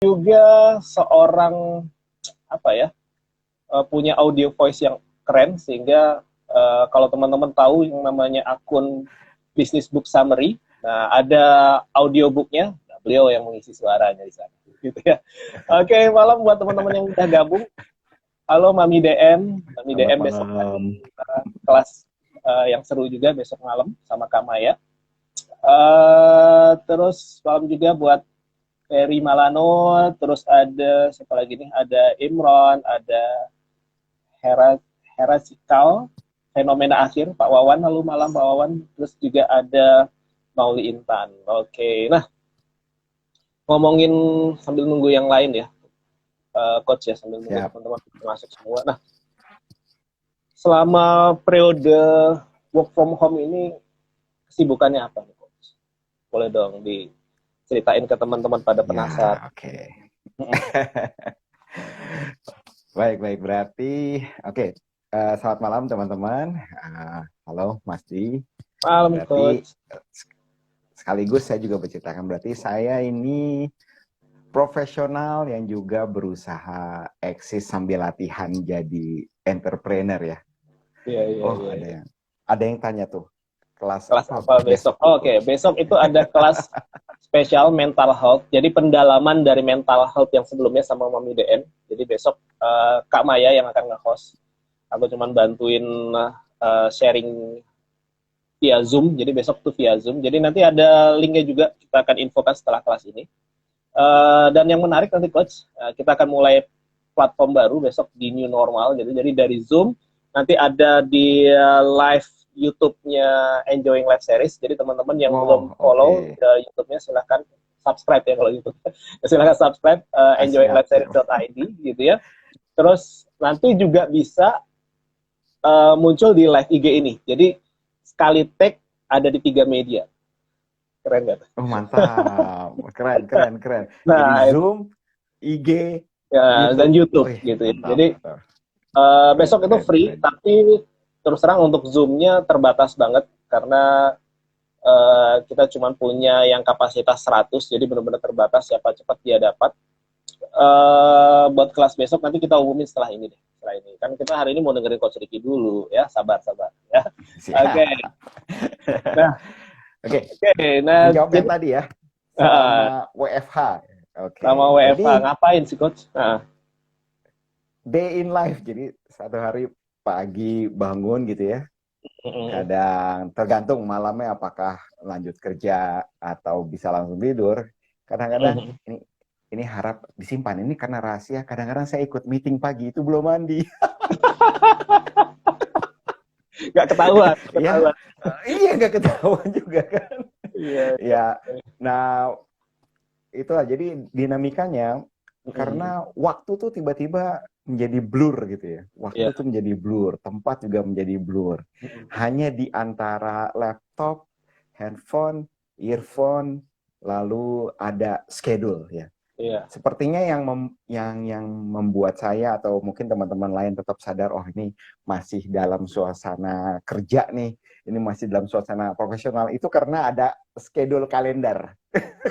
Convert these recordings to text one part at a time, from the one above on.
juga seorang apa ya, punya audio voice yang keren, sehingga kalau teman-teman tahu yang namanya akun Business Book Summary, nah ada audiobooknya, nah, beliau yang mengisi suaranya di sana, gitu ya. Oke, malam buat teman-teman yang udah gabung. Halo Mami DM, Mami Selamat DM besok malam. kelas yang seru juga besok malam sama Kak Maya. Terus malam juga buat Ferry Malano, terus ada siapa lagi nih? Ada Imron, ada Hera Sikal, Fenomena Akhir, Pak Wawan, halo malam Pak Wawan. Terus juga ada Mauli Intan. Oke, nah ngomongin sambil nunggu yang lain ya, Coach ya, sambil nunggu Siap. teman-teman masuk semua. Nah, selama periode work from home ini kesibukannya apa nih, Coach? Boleh dong diceritain ke teman-teman pada penasaran. Ya, oke. Baik. Berarti, oke. Selamat malam teman-teman. Halo Mas Di. Malam, Berarti Coach. sekaligus saya juga berceritakan. Berarti saya ini profesional yang juga berusaha eksis sambil latihan jadi entrepreneur ya. Iya. Ada yang tanya tuh, kelas Kelas apa apa besok? besok tuh Oke, coach? besok itu ada kelas spesial mental health. Jadi pendalaman dari mental health yang sebelumnya sama Mami DM. Jadi besok Kak Maya yang akan nge-host. Aku cuman bantuin sharing via Zoom. Jadi besok tuh via Zoom. Jadi nanti ada linknya juga, kita akan infokan setelah kelas ini. Dan yang menarik nanti Coach, kita akan mulai platform baru besok di new normal. Jadi dari Zoom nanti ada di live YouTube-nya Enjoying Live Series. Jadi teman-teman yang belum follow YouTube-nya silahkan subscribe ya kalau YouTube. Silahkan subscribe Siap. enjoyingliveseries.id gitu ya. Terus nanti juga bisa muncul di live IG ini. Jadi sekali tag ada di 3 media. Keren gak? Oh mantap, keren. Jadi Nah, Zoom, IG, ya, dan YouTube. YouTube Wih, gitu ya. mantap. Jadi besok itu free, Keren. tapi terus terang untuk Zoom-nya terbatas banget karena kita cuma punya yang kapasitas 100, jadi benar-benar terbatas, siapa cepat dia dapat. Buat kelas besok nanti kita umumin setelah ini deh. Setelah ini kan kita hari ini mau dengerin Coach Ricky dulu ya, sabar ya. Oke. Siap. Nah, Oke, nah menjawab yang jadi tadi ya, selama WFH. sama Oke, WFH jadi ngapain sih Coach? day in life. Jadi satu hari pagi bangun gitu ya. Kadang tergantung malamnya apakah lanjut kerja atau bisa langsung tidur. Kadang-kadang ini harap disimpan, ini karena rahasia. Kadang-kadang saya ikut meeting pagi itu belum mandi. Nggak ketahuan. Ya, iya nggak ketahuan juga kan. Iya. Ya, nah itulah jadi dinamikanya karena waktu tuh tiba-tiba menjadi blur gitu ya. Waktu tuh menjadi blur, tempat juga menjadi blur. Hanya di antara laptop, handphone, earphone, lalu ada schedule ya. Iya. Sepertinya yang membuat saya atau mungkin teman-teman lain tetap sadar, oh ini masih dalam suasana kerja nih, ini masih dalam suasana profesional, itu karena ada schedule kalender.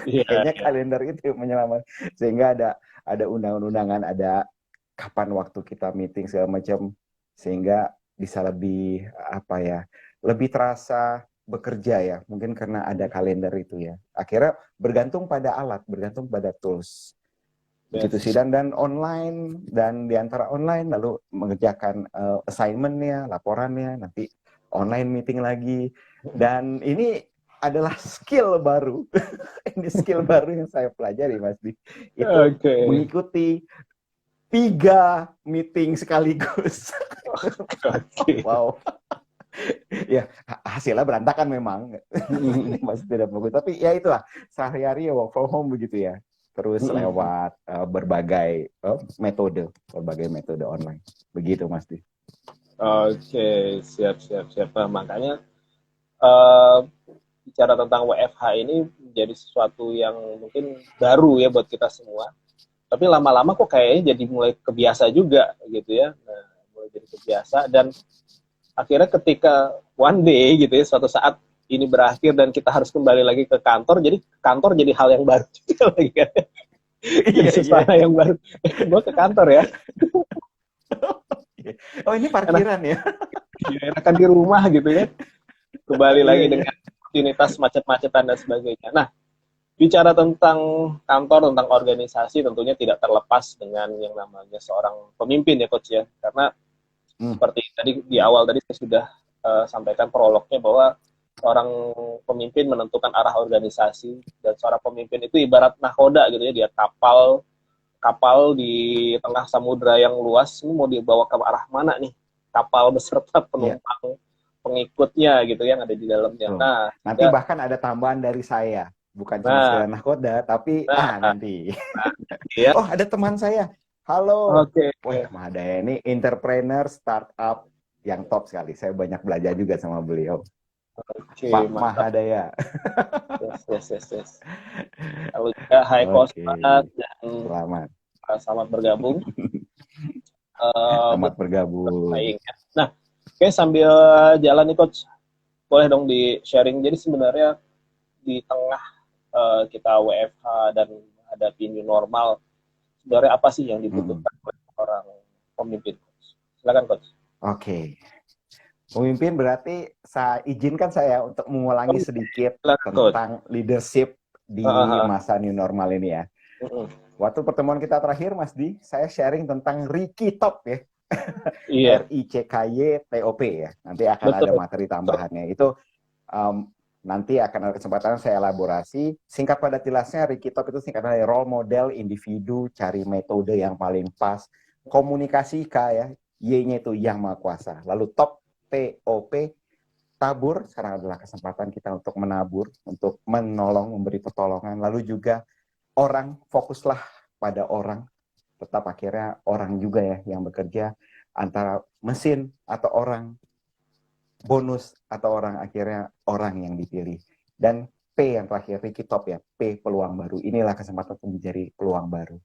Kayaknya kalender itu menyelamatkan, sehingga ada undangan-undangan, ada kapan waktu kita meeting segala macam, sehingga bisa lebih lebih terasa bekerja ya, mungkin karena ada kalender itu ya. Akhirnya bergantung pada alat, bergantung pada tools. Begitu sih, dan online, dan diantara online lalu mengerjakan assignment-nya, laporannya, nanti online meeting lagi. Dan ini adalah skill baru. Ini skill baru yang saya pelajari, Mas Di. Itu mengikuti 3 meeting sekaligus. Wow. Ya, hasilnya berantakan memang. Masih tidak bagus. Tapi ya itulah, sehari-hari ya work from home begitu ya. Terus lewat berbagai metode online. Begitu, Mas Di. Oke, siap. Makanya bicara tentang WFH ini menjadi sesuatu yang mungkin baru ya buat kita semua. Tapi lama-lama kok kayaknya jadi mulai kebiasa juga gitu ya. Nah, mulai jadi kebiasa, dan akhirnya ketika one day gitu ya, suatu saat ini berakhir dan kita harus kembali lagi ke kantor, jadi kantor jadi hal yang baru juga lagi kan. Jadi Iya, iya. suasana yang baru. Gue ke kantor ya, Oh, ini enak, parkiran ya? ya, enakan di rumah gitu ya. Kembali Iya, lagi iya. dengan rutinitas macet-macetan dan sebagainya. Nah, bicara tentang kantor, tentang organisasi, tentunya tidak terlepas dengan yang namanya seorang pemimpin ya Coach ya. Karena Hmm, seperti tadi di awal tadi saya sudah sampaikan prolognya bahwa seorang pemimpin menentukan arah organisasi, dan seorang pemimpin itu ibarat nahkoda gitu ya, dia kapal kapal di tengah samudra yang luas, ini mau dibawa ke arah mana nih kapal beserta iya, penumpang pengikutnya gitu yang ada di dalamnya. betul. Nah, Nanti sehingga, bahkan ada tambahan dari saya. Bukan cuma nah, sekedar nahkoda, tapi nah, nanti. ya, Oh, ada teman saya. Halo. oke, Wah, Mahadaya ini entrepreneur startup yang top sekali. Saya banyak belajar juga sama beliau. oke, Pak mantap, Mahadaya. yes, yes, yes, yes. Lalu juga Hai Oke, Kosmat dan selamat. selamat bergabung Selamat buat bergabung. bersaing. Nah, oke, sambil jalan nih Coach, boleh dong di sharing. Jadi sebenarnya di tengah kita WFH dan menghadapi new normal, sebenarnya apa sih yang Mm-mm. dibutuhkan oleh orang pemimpin, Coach? Silakan Coach. Oke. Pemimpin berarti saya izinkan saya untuk Oh, mengulangi sedikit silakan Coach. tentang leadership di masa new normal ini ya. Waktu pertemuan kita terakhir, Mas Di, saya sharing tentang Ricky Top ya. Iya, RICKY TOP ya. Nanti akan ada betul, materi betul. tambahannya. Itu nanti akan ada kesempatan saya elaborasi. Singkat pada tilasnya, Ricky Top itu singkatan dari role model, individu, cari metode yang paling pas, komunikasi K ya, Y-nya itu yang maha kuasa. Lalu top, TOP, tabur, sekarang adalah kesempatan kita untuk menabur, untuk menolong, memberi pertolongan. Lalu juga orang, fokuslah pada orang, tetap akhirnya orang juga ya yang bekerja, antara mesin atau orang, bonus atau orang, akhirnya orang yang dipilih. Dan P yang terakhir, Ricky Top ya, P peluang baru. Inilah kesempatan untuk menjadi peluang baru.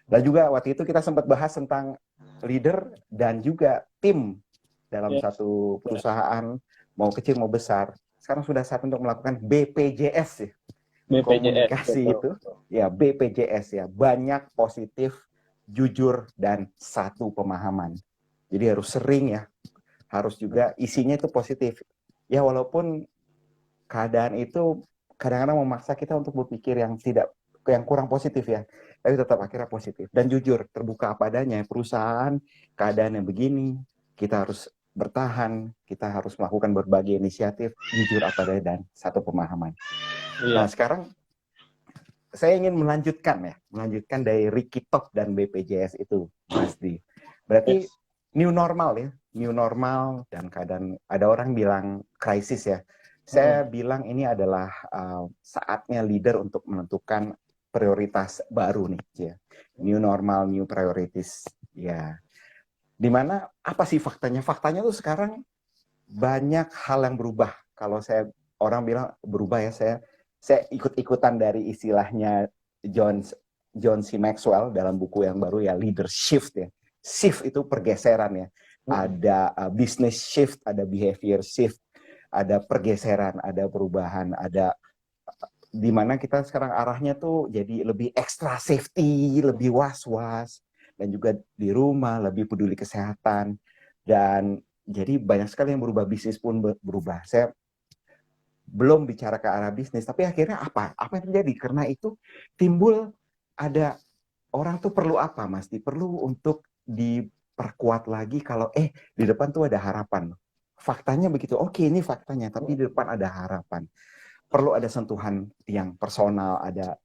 Dan juga waktu itu kita sempat bahas tentang leader dan juga tim dalam Yes, satu yes. perusahaan, mau kecil mau besar. Sekarang sudah saat untuk melakukan BPJS ya, BPJS, komunikasi betul, itu betul. ya, BPJS ya, banyak positif, jujur, dan satu pemahaman. Jadi harus sering ya, harus juga isinya itu positif ya, walaupun keadaan itu kadang-kadang memaksa kita untuk berpikir yang kurang positif ya, tapi tetap akhirnya positif dan jujur, terbuka apa adanya. Perusahaan keadaan yang begini, kita harus bertahan, kita harus melakukan berbagai inisiatif, jujur apa adanya, dan satu pemahaman. Nah, Iya, sekarang saya ingin melanjutkan dari Ricky Top dan BPJS itu, Mas Di. Berarti yes. new normal ya, new normal, dan keadaan, ada orang bilang krisis ya. Saya bilang ini adalah saatnya leader untuk menentukan prioritas baru nih, ya. New normal, new priorities, ya. Dimana apa sih faktanya? Faktanya tuh sekarang banyak hal yang berubah. Kalau saya, orang bilang berubah ya, saya ikut-ikutan dari istilahnya John John C. Maxwell dalam buku yang baru ya, leader shift ya. Shift itu pergeseran ya. Ada business shift, ada behavior shift, ada pergeseran, ada perubahan, ada di mana kita sekarang arahnya tuh jadi lebih extra safety, lebih was-was, dan juga di rumah lebih peduli kesehatan. Dan jadi banyak sekali yang berubah, bisnis pun berubah. Saya belum bicara ke arah bisnis, tapi akhirnya apa yang terjadi? Karena itu timbul, ada orang tuh perlu apa, Mas? Perlu untuk diperkuat lagi kalau di depan tuh ada harapan. Faktanya begitu. Oke, ini faktanya, tapi di depan ada harapan. Perlu ada sentuhan yang personal, ada.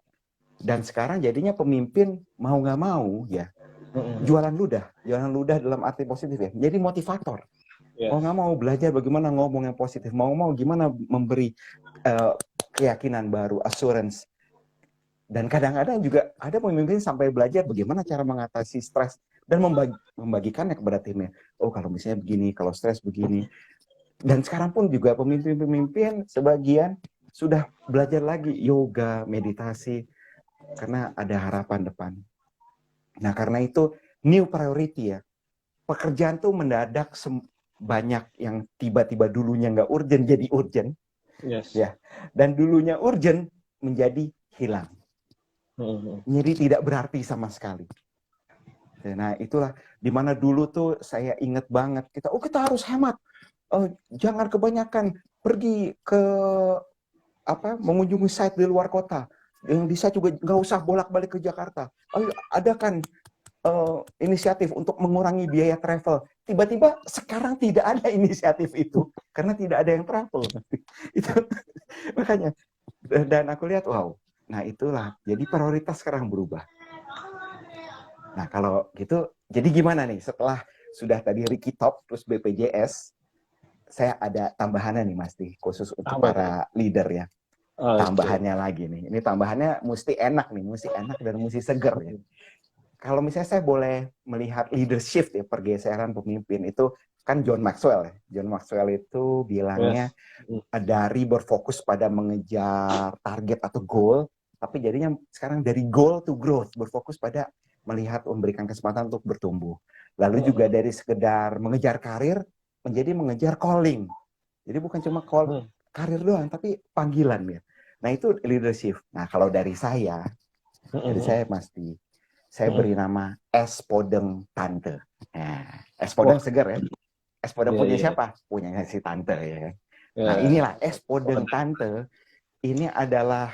Dan sekarang jadinya pemimpin mau nggak mau ya, jualan ludah dalam arti positif ya, jadi motivator. Mau Yes. nggak mau belajar bagaimana ngomong yang positif, mau gimana memberi uh, keyakinan baru, assurance. Dan kadang-kadang juga ada pemimpin sampai belajar bagaimana cara mengatasi stres dan membagikannya kepada timnya. Oh, kalau misalnya begini, kalau stres begini. Dan sekarang pun juga pemimpin-pemimpin sebagian sudah belajar lagi yoga, meditasi, karena ada harapan depan. Nah, karena itu new priority ya. Pekerjaan tuh mendadak banyak yang tiba-tiba dulunya nggak urgent jadi urgent Yes. ya, dan dulunya urgent menjadi hilang. Jadi tidak berarti sama sekali. Nah, itulah dimana dulu tuh saya ingat banget kita harus hemat. Jangan kebanyakan pergi ke mengunjungi site di luar kota. Yang di site juga nggak usah bolak-balik ke Jakarta. Adakan inisiatif untuk mengurangi biaya travel. Tiba-tiba sekarang tidak ada inisiatif itu karena tidak ada yang travel. Itu makanya. Dan aku lihat, wow. Nah itulah. Jadi prioritas sekarang berubah. Nah kalau gitu, jadi gimana nih setelah sudah tadi Ricky Top terus BPJS, saya ada tambahannya nih Mas Di, khusus untuk para leader ya. Tambahannya lagi nih. Ini tambahannya mesti enak nih, mesti enak dan mesti seger ya. Kalau misalnya saya boleh melihat leadership ya, pergeseran pemimpin itu kan John Maxwell ya. John Maxwell itu bilangnya dari berfokus pada mengejar target atau goal, tapi jadinya sekarang dari goal to growth, berfokus pada melihat memberikan kesempatan untuk bertumbuh. Lalu juga dari sekedar mengejar karir menjadi mengejar calling. Jadi bukan cuma karir doang, tapi panggilan ya. Nah itu leadership. Nah kalau dari saya pasti saya beri nama Es Podeng Tante. Nah, Es Podeng seger ya. Es Podeng punya siapa? Punyanya si Tante ya. Nah inilah Es Podeng Tante. Ini adalah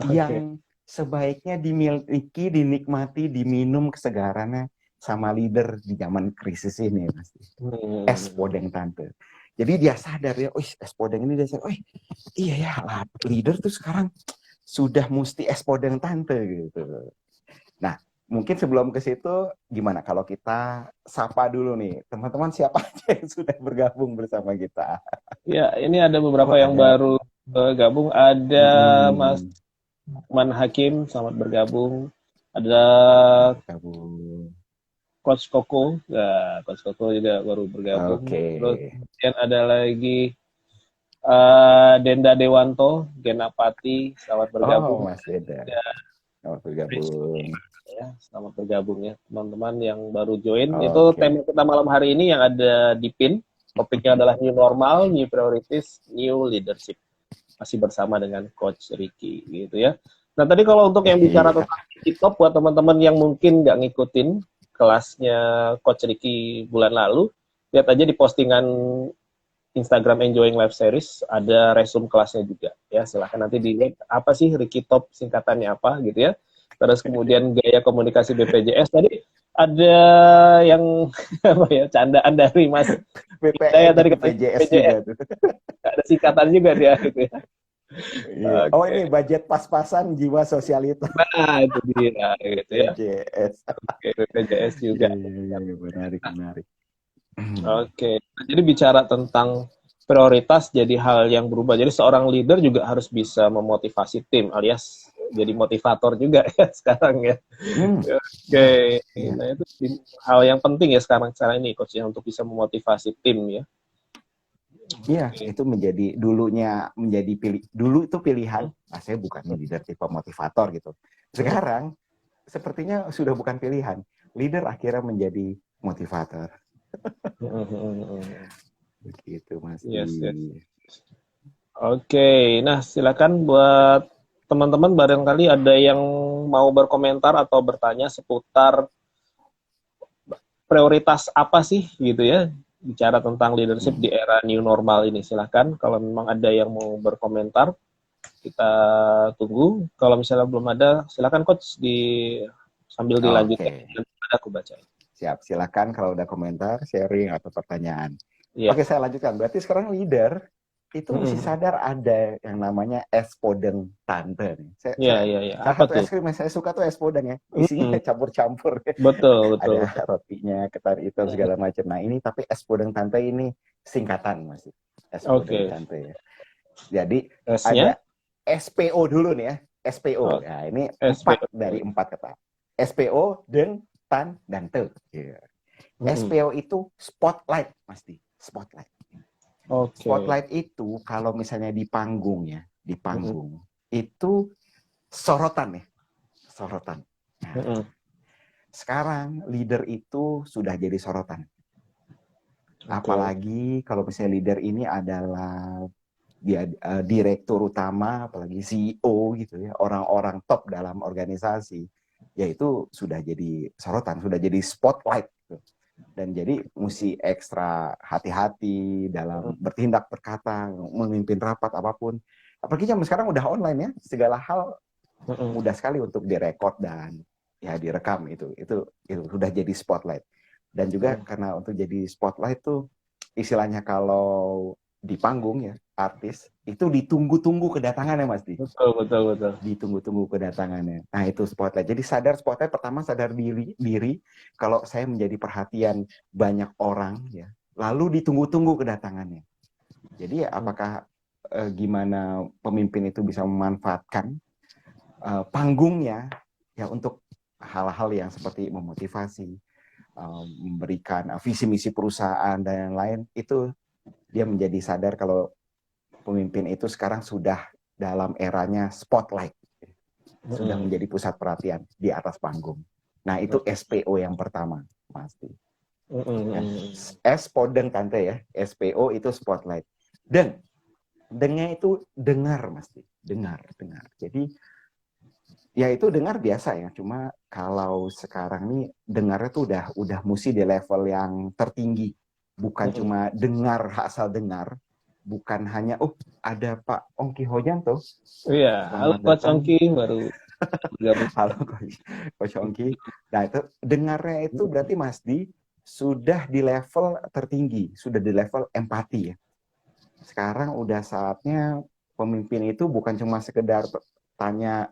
yang sebaiknya dimiliki, dinikmati, diminum kesegarannya sama leader di zaman krisis ini pasti. Es Podeng Tante. Jadi dia sadar ya, es podeng ini dia sadar, iya ya, leader tuh sekarang sudah mesti es podeng tante gitu. Nah, mungkin sebelum ke situ, gimana kalau kita sapa dulu nih, teman-teman siapa aja yang sudah bergabung bersama kita? Ya, ini ada beberapa yang baru bergabung. Ada Mas Man Hakim, selamat bergabung. Ada Coach Koko, ya, Coach Koko juga baru bergabung. Terus kemudian ada lagi Denda Dewanto, Genapati, selamat bergabung. Mas Denda, selamat bergabung. Ya, selamat bergabung ya teman-teman yang baru join. Itu tema kita malam hari ini yang ada di pin. Topiknya adalah New Normal, New Priorities, New Leadership. Masih bersama dengan Coach Ricky gitu ya. Nah tadi kalau untuk yang bicara tentang TikTok buat teman-teman yang mungkin nggak ngikutin kelasnya Coach Ricky bulan lalu, lihat aja di postingan Instagram Enjoying Life Series ada resume kelasnya juga ya. Silahkan nanti dilihat apa sih Ricky Top singkatannya apa gitu ya. Terus kemudian gaya komunikasi BPJS tadi ada yang apa ya candaan dari Mas saya tadi BPJS ada singkatan juga dia gitu ya. Iya. Oh ini budget pas-pasan jiwa sosialitas. Nah itu dia gitu ya. BPJS. BPJS juga. Iya, menarik. Oke. Jadi bicara tentang prioritas jadi hal yang berubah. Jadi seorang leader juga harus bisa memotivasi tim alias jadi motivator juga ya sekarang ya. Oke. Nah itu hal yang penting ya sekarang ini coach ya untuk bisa memotivasi tim ya. Iya, itu dulu itu pilihan. Nah, saya bukan leader tipe motivator gitu. Sekarang sepertinya sudah bukan pilihan. Leader akhirnya menjadi motivator. Begitu Mas. Yes. Oke, nah silakan buat teman-teman barangkali ada yang mau berkomentar atau bertanya seputar prioritas apa sih gitu ya. Bicara tentang leadership di era new normal ini, silahkan kalau memang ada yang mau berkomentar kita tunggu. Kalau misalnya belum ada, silahkan coach sambil dilanjutkan. Ada aku baca. Siap, silakan kalau udah komentar, sharing atau pertanyaan. Oke, saya lanjutkan. Berarti sekarang leader itu mesti sadar ada yang namanya es podeng tante. Iya. Salah satu es krim yang saya suka tuh es podeng ya. Isinya campur-campur. Betul. Ada rotinya, ketan hitam segala macam. Nah ini tapi es podeng tante ini singkatan masih. Es podeng tante ya. Jadi ada SPO dulu nih ya. SPO. Nah ini 4 dari 4 kata. SPO, deng, tan, dan te. SPO itu spotlight pasti. Spotlight. Spotlight itu kalau misalnya di panggung itu sorotan ya, sorotan. Nah, sekarang leader itu sudah jadi sorotan. Apalagi kalau misalnya leader ini adalah dia direktur utama, apalagi CEO gitu ya, orang-orang top dalam organisasi, ya itu sudah jadi sorotan, sudah jadi spotlight gitu. Dan jadi mesti ekstra hati-hati dalam bertindak, berkata, memimpin rapat apapun. Apalagi zaman sekarang udah online ya, segala hal mudah sekali untuk direkod dan ya direkam. Itu sudah jadi spotlight. Dan juga karena untuk jadi spotlight tuh istilahnya kalau di panggung ya, artis itu ditunggu-tunggu kedatangannya, Mas Di. Betul. Ditunggu-tunggu kedatangannya. Nah, itu spotlight. Jadi sadar spotlight, pertama sadar diri kalau saya menjadi perhatian banyak orang ya. Lalu ditunggu-tunggu kedatangannya. Jadi apakah gimana pemimpin itu bisa memanfaatkan panggungnya ya untuk hal-hal yang seperti memotivasi, memberikan visi misi perusahaan dan yang lain, itu dia menjadi sadar kalau pemimpin itu sekarang sudah dalam eranya spotlight, sudah menjadi pusat perhatian di atas panggung. Nah, itu SPO yang pertama, pasti. Ya. S podeng tante ya, SPO itu spotlight. Dan dengnya itu dengar, Mas. Dengar. Jadi ya itu dengar biasa ya, cuma kalau sekarang nih dengarnya tuh udah mesti di level yang tertinggi. Bukan cuma dengar asal dengar, bukan hanya ada Pak Ongki Hojanto. Iya, halo Coach Ongki baru bergabung. Halo Coach Ongki. Nah, itu dengarnya itu berarti Mas Di sudah di level tertinggi, sudah di level empati ya. Sekarang udah saatnya pemimpin itu bukan cuma sekedar tanya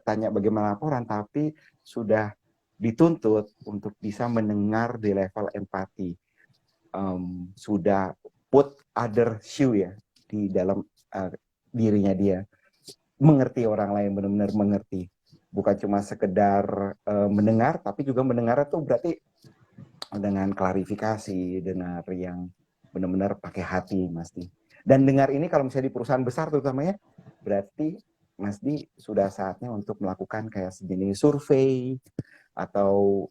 tanya bagaimana laporan, tapi sudah dituntut untuk bisa mendengar di level empati. Sudah put other shoe ya di dalam dirinya dia, mengerti orang lain, benar-benar mengerti, bukan cuma sekedar mendengar, tapi juga mendengar itu berarti dengan klarifikasi, dengar yang benar-benar pakai hati, Mas Di. Dan dengar ini kalau misalnya di perusahaan besar terutamanya, berarti Mas Di sudah saatnya untuk melakukan kayak sejenis survei atau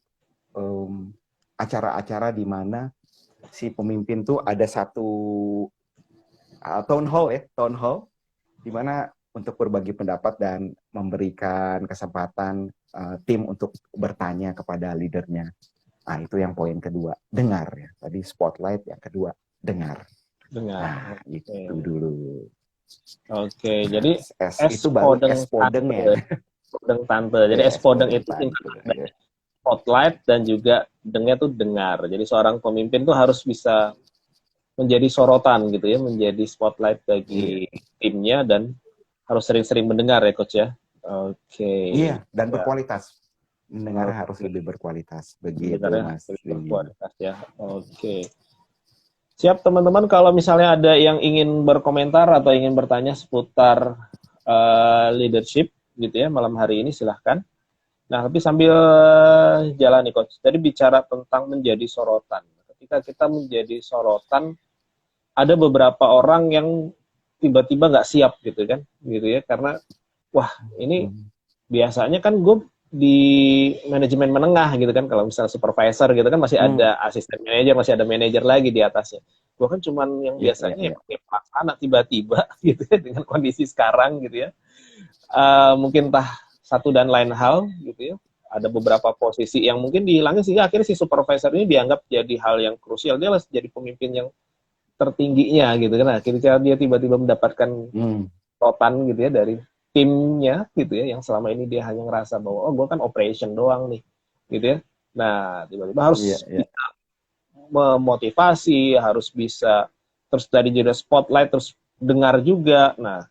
acara-acara di mana si pemimpin tuh ada satu town hall di mana untuk berbagi pendapat dan memberikan kesempatan tim untuk bertanya kepada leadernya. Nah, itu yang poin kedua, dengar ya. Tadi spotlight, yang kedua dengar. Nah, itu dulu. Oke, jadi S itu baru S podeng ya. Podeng tante. Jadi S podeng itu dari spotlight dan juga dengnya tuh dengar. Jadi seorang pemimpin tuh harus bisa menjadi sorotan gitu ya, menjadi spotlight bagi timnya dan harus sering-sering mendengar ya Coach ya. Oke. Iya, dan berkualitas. Mendengar harus lebih berkualitas. Begitu Mas. Berkualitas ya. Oke. Siap teman-teman, kalau misalnya ada yang ingin berkomentar atau ingin bertanya seputar leadership gitu ya malam hari ini, silahkan. Nah, tapi sambil jalan nih Coach, tadi bicara tentang menjadi sorotan. Ketika kita menjadi sorotan, ada beberapa orang yang tiba-tiba nggak siap gitu kan, gitu ya, karena wah ini biasanya kan gue di manajemen menengah gitu kan, kalau misalnya supervisor gitu kan masih ada asisten manajer, masih ada manajer lagi di atasnya. Gue kan cuman yang biasanya yang pakai pelaksana tiba-tiba gitu ya dengan kondisi sekarang gitu ya. Mungkin entah satu dan lain hal gitu ya. Ada beberapa posisi yang mungkin dihilangin sehingga akhirnya si supervisor ini dianggap jadi hal yang krusial. Dia harus jadi pemimpin yang tertingginya gitu kan. Akhirnya dia tiba-tiba mendapatkan rotan gitu ya dari timnya gitu ya, yang selama ini dia hanya ngerasa bahwa oh gue kan operation doang nih gitu ya. Nah tiba-tiba harus bisa memotivasi, harus bisa terus dari jadi spotlight, terus dengar juga. Nah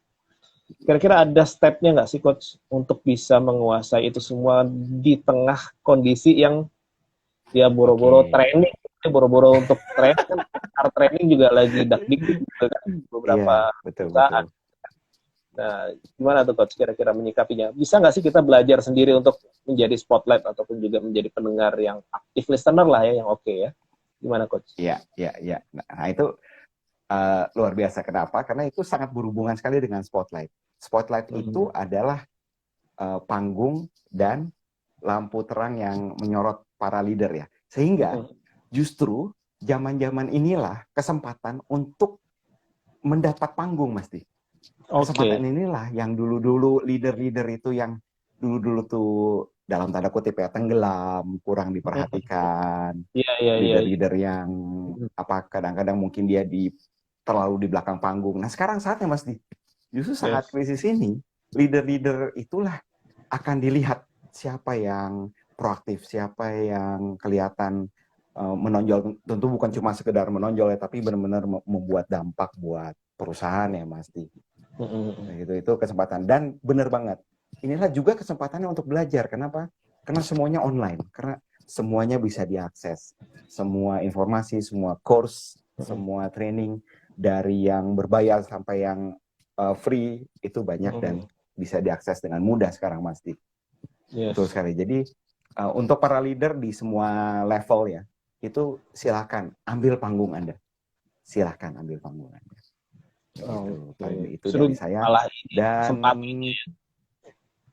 kira-kira ada stepnya nggak sih Coach untuk bisa menguasai itu semua di tengah kondisi yang ya boro-boro training, boro-boro untuk training, training juga lagi dak-dikdik gitu kan beberapa perusahaan. Nah, gimana tuh Coach kira-kira menyikapinya? Bisa nggak sih kita belajar sendiri untuk menjadi spotlight ataupun juga menjadi pendengar yang aktif listener lah ya, yang oke ya? Gimana Coach? Iya. Nah, itu luar biasa. Kenapa? Karena itu sangat berhubungan sekali dengan spotlight. Spotlight itu adalah panggung dan lampu terang yang menyorot para leader ya. Sehingga justru zaman-zaman inilah kesempatan untuk mendapat panggung, Mas Di. Oke. Kesempatan inilah yang dulu-dulu leader-leader itu yang dulu-dulu tuh dalam tanda kutip ya tenggelam, kurang diperhatikan. Iya. Leader-leader yang kadang-kadang mungkin dia terlalu di belakang panggung. Nah, sekarang saatnya Mas Di. Justru saat krisis ini, leader-leader itulah akan dilihat siapa yang proaktif, siapa yang kelihatan menonjol. Tentu bukan cuma sekedar menonjol ya, tapi benar-benar membuat dampak buat perusahaan ya Mas Di. Nah, itu kesempatan, dan benar banget. Inilah juga kesempatannya untuk belajar. Kenapa? Karena semuanya online. Karena semuanya bisa diakses. Semua informasi, semua course, semua training dari yang berbayar sampai yang free itu banyak dan bisa diakses dengan mudah sekarang, Mas Di. Betul sekali. Jadi untuk para leader di semua level ya, itu silakan ambil panggung Anda. Silakan ambil panggung Anda. Itu dari saya. Dan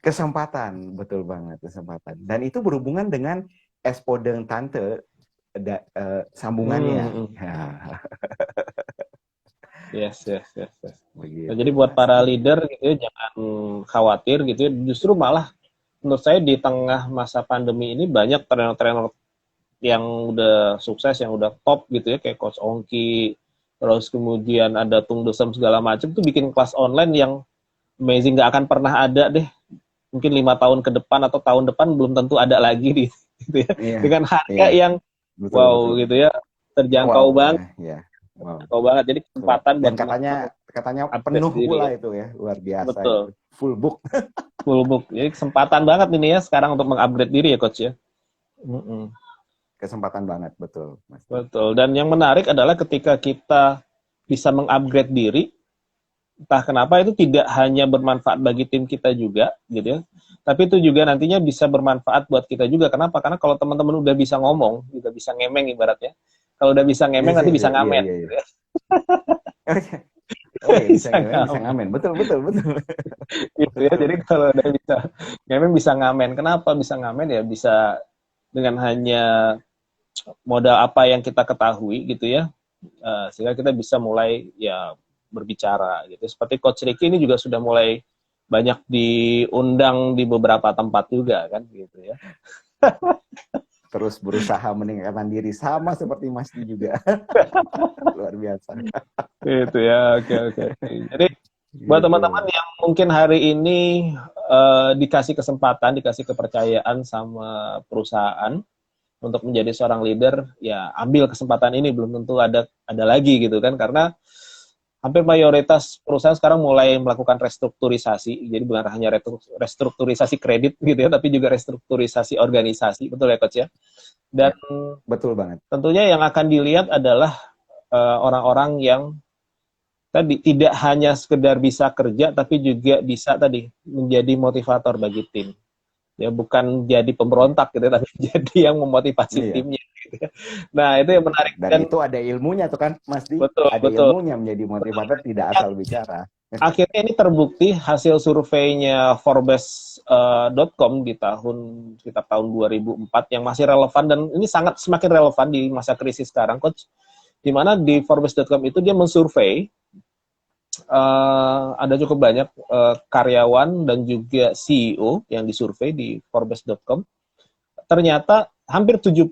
kesempatan, betul banget, kesempatan. Dan itu berhubungan dengan Espodeng Tante sambungannya. Yes. Nah, jadi buat para leader gitu ya, jangan khawatir gitu ya. Justru malah menurut saya di tengah masa pandemi ini banyak trainer-trainer yang udah sukses, yang udah top gitu ya, kayak Coach Ongki, terus kemudian ada Tung Desem segala macam, tuh bikin kelas online yang amazing, nggak akan pernah ada deh. Mungkin 5 tahun ke depan atau tahun depan belum tentu ada lagi gitu ya. Dengan harga yang betul. Gitu ya, terjangkau banget. Terjangkau banget. Jadi kesempatan buat katanya penuh pula ya. Itu ya, luar biasa. Betul. Itu. Full book. Full book. Jadi kesempatan banget ini ya sekarang untuk mengupgrade diri ya Coach ya. Kesempatan banget, betul. Mas. Betul. Dan yang menarik adalah ketika kita bisa mengupgrade diri, entah kenapa itu tidak hanya bermanfaat bagi tim kita juga, gitu ya. Tapi itu juga nantinya bisa bermanfaat buat kita juga. Kenapa? Karena kalau teman-teman udah bisa ngomong, udah bisa ngemeng ibaratnya. Kalau udah bisa ngemeng nanti bisa ngamen. Iya. Gitu ya. Bisa ngamen. Betul. Gitu ya. Jadi kalau udah bisa ngemeng bisa ngamen. Kenapa bisa ngamen ya? Bisa dengan hanya modal apa yang kita ketahui gitu ya. Sehingga kita bisa mulai ya berbicara gitu. Seperti Coach Ricky ini juga sudah mulai banyak diundang di beberapa tempat juga kan gitu ya. Terus berusaha meningkatkan diri sama seperti Mas Di juga. Luar biasa. Gitu ya. Oke. Jadi buat teman-teman yang mungkin hari ini dikasih kesempatan, dikasih kepercayaan sama perusahaan untuk menjadi seorang leader, ya ambil kesempatan ini, belum tentu ada lagi gitu kan, karena hampir mayoritas perusahaan sekarang mulai melakukan restrukturisasi, jadi bukan hanya restrukturisasi kredit gitu ya, tapi juga restrukturisasi organisasi, betul ya Coach ya? Dan betul banget. Tentunya yang akan dilihat adalah orang-orang yang tadi tidak hanya sekedar bisa kerja, tapi juga bisa tadi menjadi motivator bagi tim. Ya bukan jadi pemberontak gitu, tapi jadi yang memotivasi timnya. Gitu ya. Nah itu yang menarik. Dan itu ada ilmunya tuh kan, Mas Di. Betul. Ilmunya menjadi motivator, tidak asal bicara. Akhirnya ini terbukti hasil surveinya Forbes.com di sekitar tahun 2004 yang masih relevan, dan ini sangat semakin relevan di masa krisis sekarang, Coach. Di mana di Forbes.com itu dia mensurvei ada cukup banyak karyawan dan juga CEO yang disurvei di Forbes.com. Ternyata hampir 70%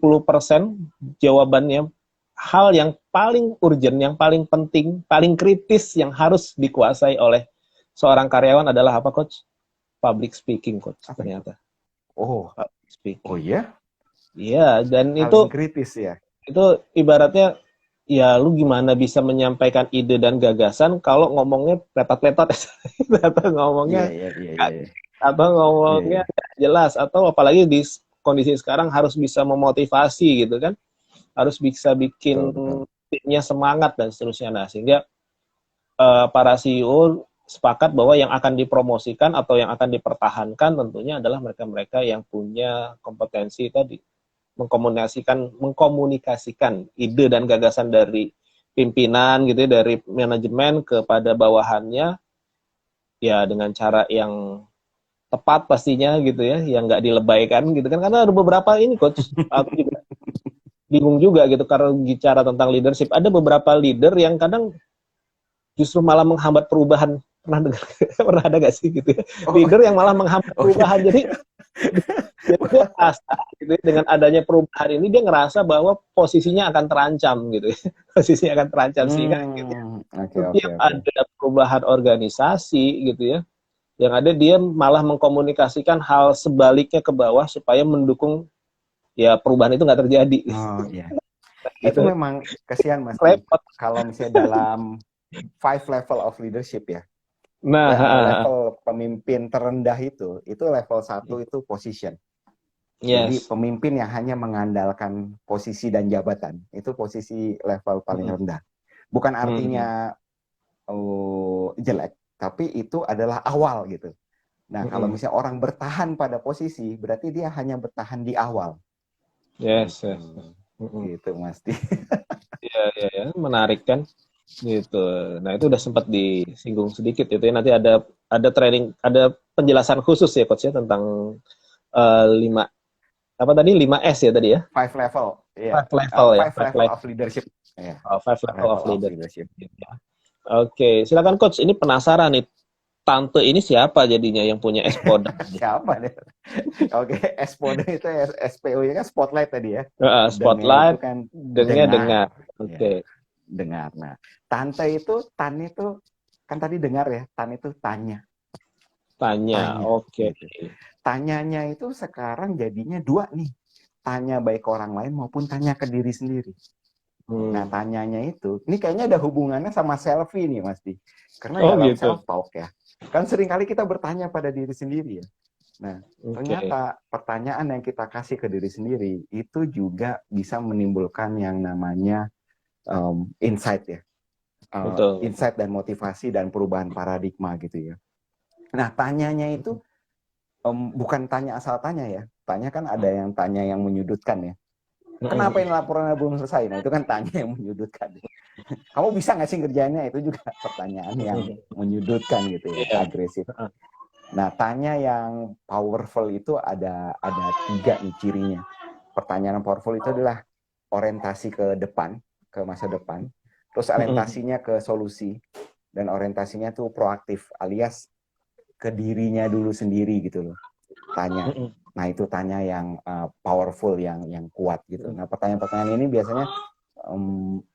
jawabannya hal yang paling urgent, yang paling penting, paling kritis yang harus dikuasai oleh seorang karyawan adalah apa, Coach? Public speaking, Coach. Ternyata. Public speaking. Oh ya? Iya, dan paling itu kritis ya. Itu ibaratnya ya lu gimana bisa menyampaikan ide dan gagasan kalau ngomongnya pletot-pletot atau ngomongnya atau ngomongnya jelas, atau apalagi di kondisi sekarang harus bisa memotivasi gitu kan, harus bisa bikin timnya semangat dan seterusnya. Nah sehingga para CEO sepakat bahwa yang akan dipromosikan atau yang akan dipertahankan tentunya adalah mereka-mereka yang punya kompetensi tadi mengkomunikasikan ide dan gagasan dari pimpinan gitu ya, dari manajemen kepada bawahannya ya dengan cara yang tepat pastinya gitu ya, yang nggak dilebaikan gitu kan, karena ada beberapa ini Coach, aku juga bingung juga gitu karena bicara tentang leadership, ada beberapa leader yang kadang justru malah menghambat perubahan. Pernah dengar? Pernah ada nggak sih gitu ya? Leader yang malah menghambat perubahan. Jadi dia ngerasa gitu ya, dengan adanya perubahan ini dia ngerasa bahwa posisinya akan terancam gitu ya. Posisinya akan terancam sehingga gitu ya, setiap ada perubahan organisasi gitu ya, yang ada dia malah mengkomunikasikan hal sebaliknya ke bawah supaya mendukung ya perubahan itu nggak terjadi. Oh iya. Itu memang kasihan Mas. Kalau misalnya dalam 5 level of leadership ya. Nah, level pemimpin terendah itu level 1 itu position. Jadi pemimpin yang hanya mengandalkan posisi dan jabatan, itu posisi level paling rendah. Bukan artinya jelek, tapi itu adalah awal gitu. Nah, kalau misalnya orang bertahan pada posisi, berarti dia hanya bertahan di awal. Yes. Gitu, Mas. Iya, menarik kan? Gitu. Nah, itu udah sempat disinggung sedikit itu ya. Nanti ada training, ada penjelasan khusus ya coach ya tentang 5S ya tadi ya? 5 level. Yeah. 5 level ya. 5 level of leadership. Yeah. 5 level of leadership. Oke, silakan coach. Ini penasaran nih. Tante ini siapa jadinya yang punya Espodeng? Siapa deh? Oke, Espodeng itu SPO-nya kan spotlight tadi ya. Spotlight kan dengar. Oke. Dengar. Nah, tante itu, tan itu kan tadi dengar ya, tan itu tanya. Oke. Gitu. Tanyanya itu sekarang jadinya 2 nih. Tanya baik ke orang lain maupun tanya ke diri sendiri. Nah, tanyanya itu, ini kayaknya ada hubungannya sama selfie nih, Mas Di. Karena dalam self-talk ya, kan seringkali kita bertanya pada diri sendiri ya. Nah, ternyata pertanyaan yang kita kasih ke diri sendiri, itu juga bisa menimbulkan yang namanya insight ya. Insight dan motivasi dan perubahan paradigma gitu ya. Nah, tanyanya itu bukan tanya asal tanya ya. Tanya kan ada yang tanya yang menyudutkan ya. Kenapa ini laporannya belum selesai? Nah, itu kan tanya yang menyudutkan. Kamu bisa nggak sih ngerjainnya? Itu juga pertanyaan yang menyudutkan gitu ya, agresif. Nah, tanya yang powerful itu ada 3 nih cirinya. Pertanyaan yang powerful itu adalah orientasi ke depan, ke masa depan. Terus orientasinya ke solusi. Dan orientasinya tuh proaktif, alias ke dirinya dulu sendiri gitu loh. Tanya. Nah, itu tanya yang powerful, yang kuat gitu. Nah, pertanyaan-pertanyaan ini biasanya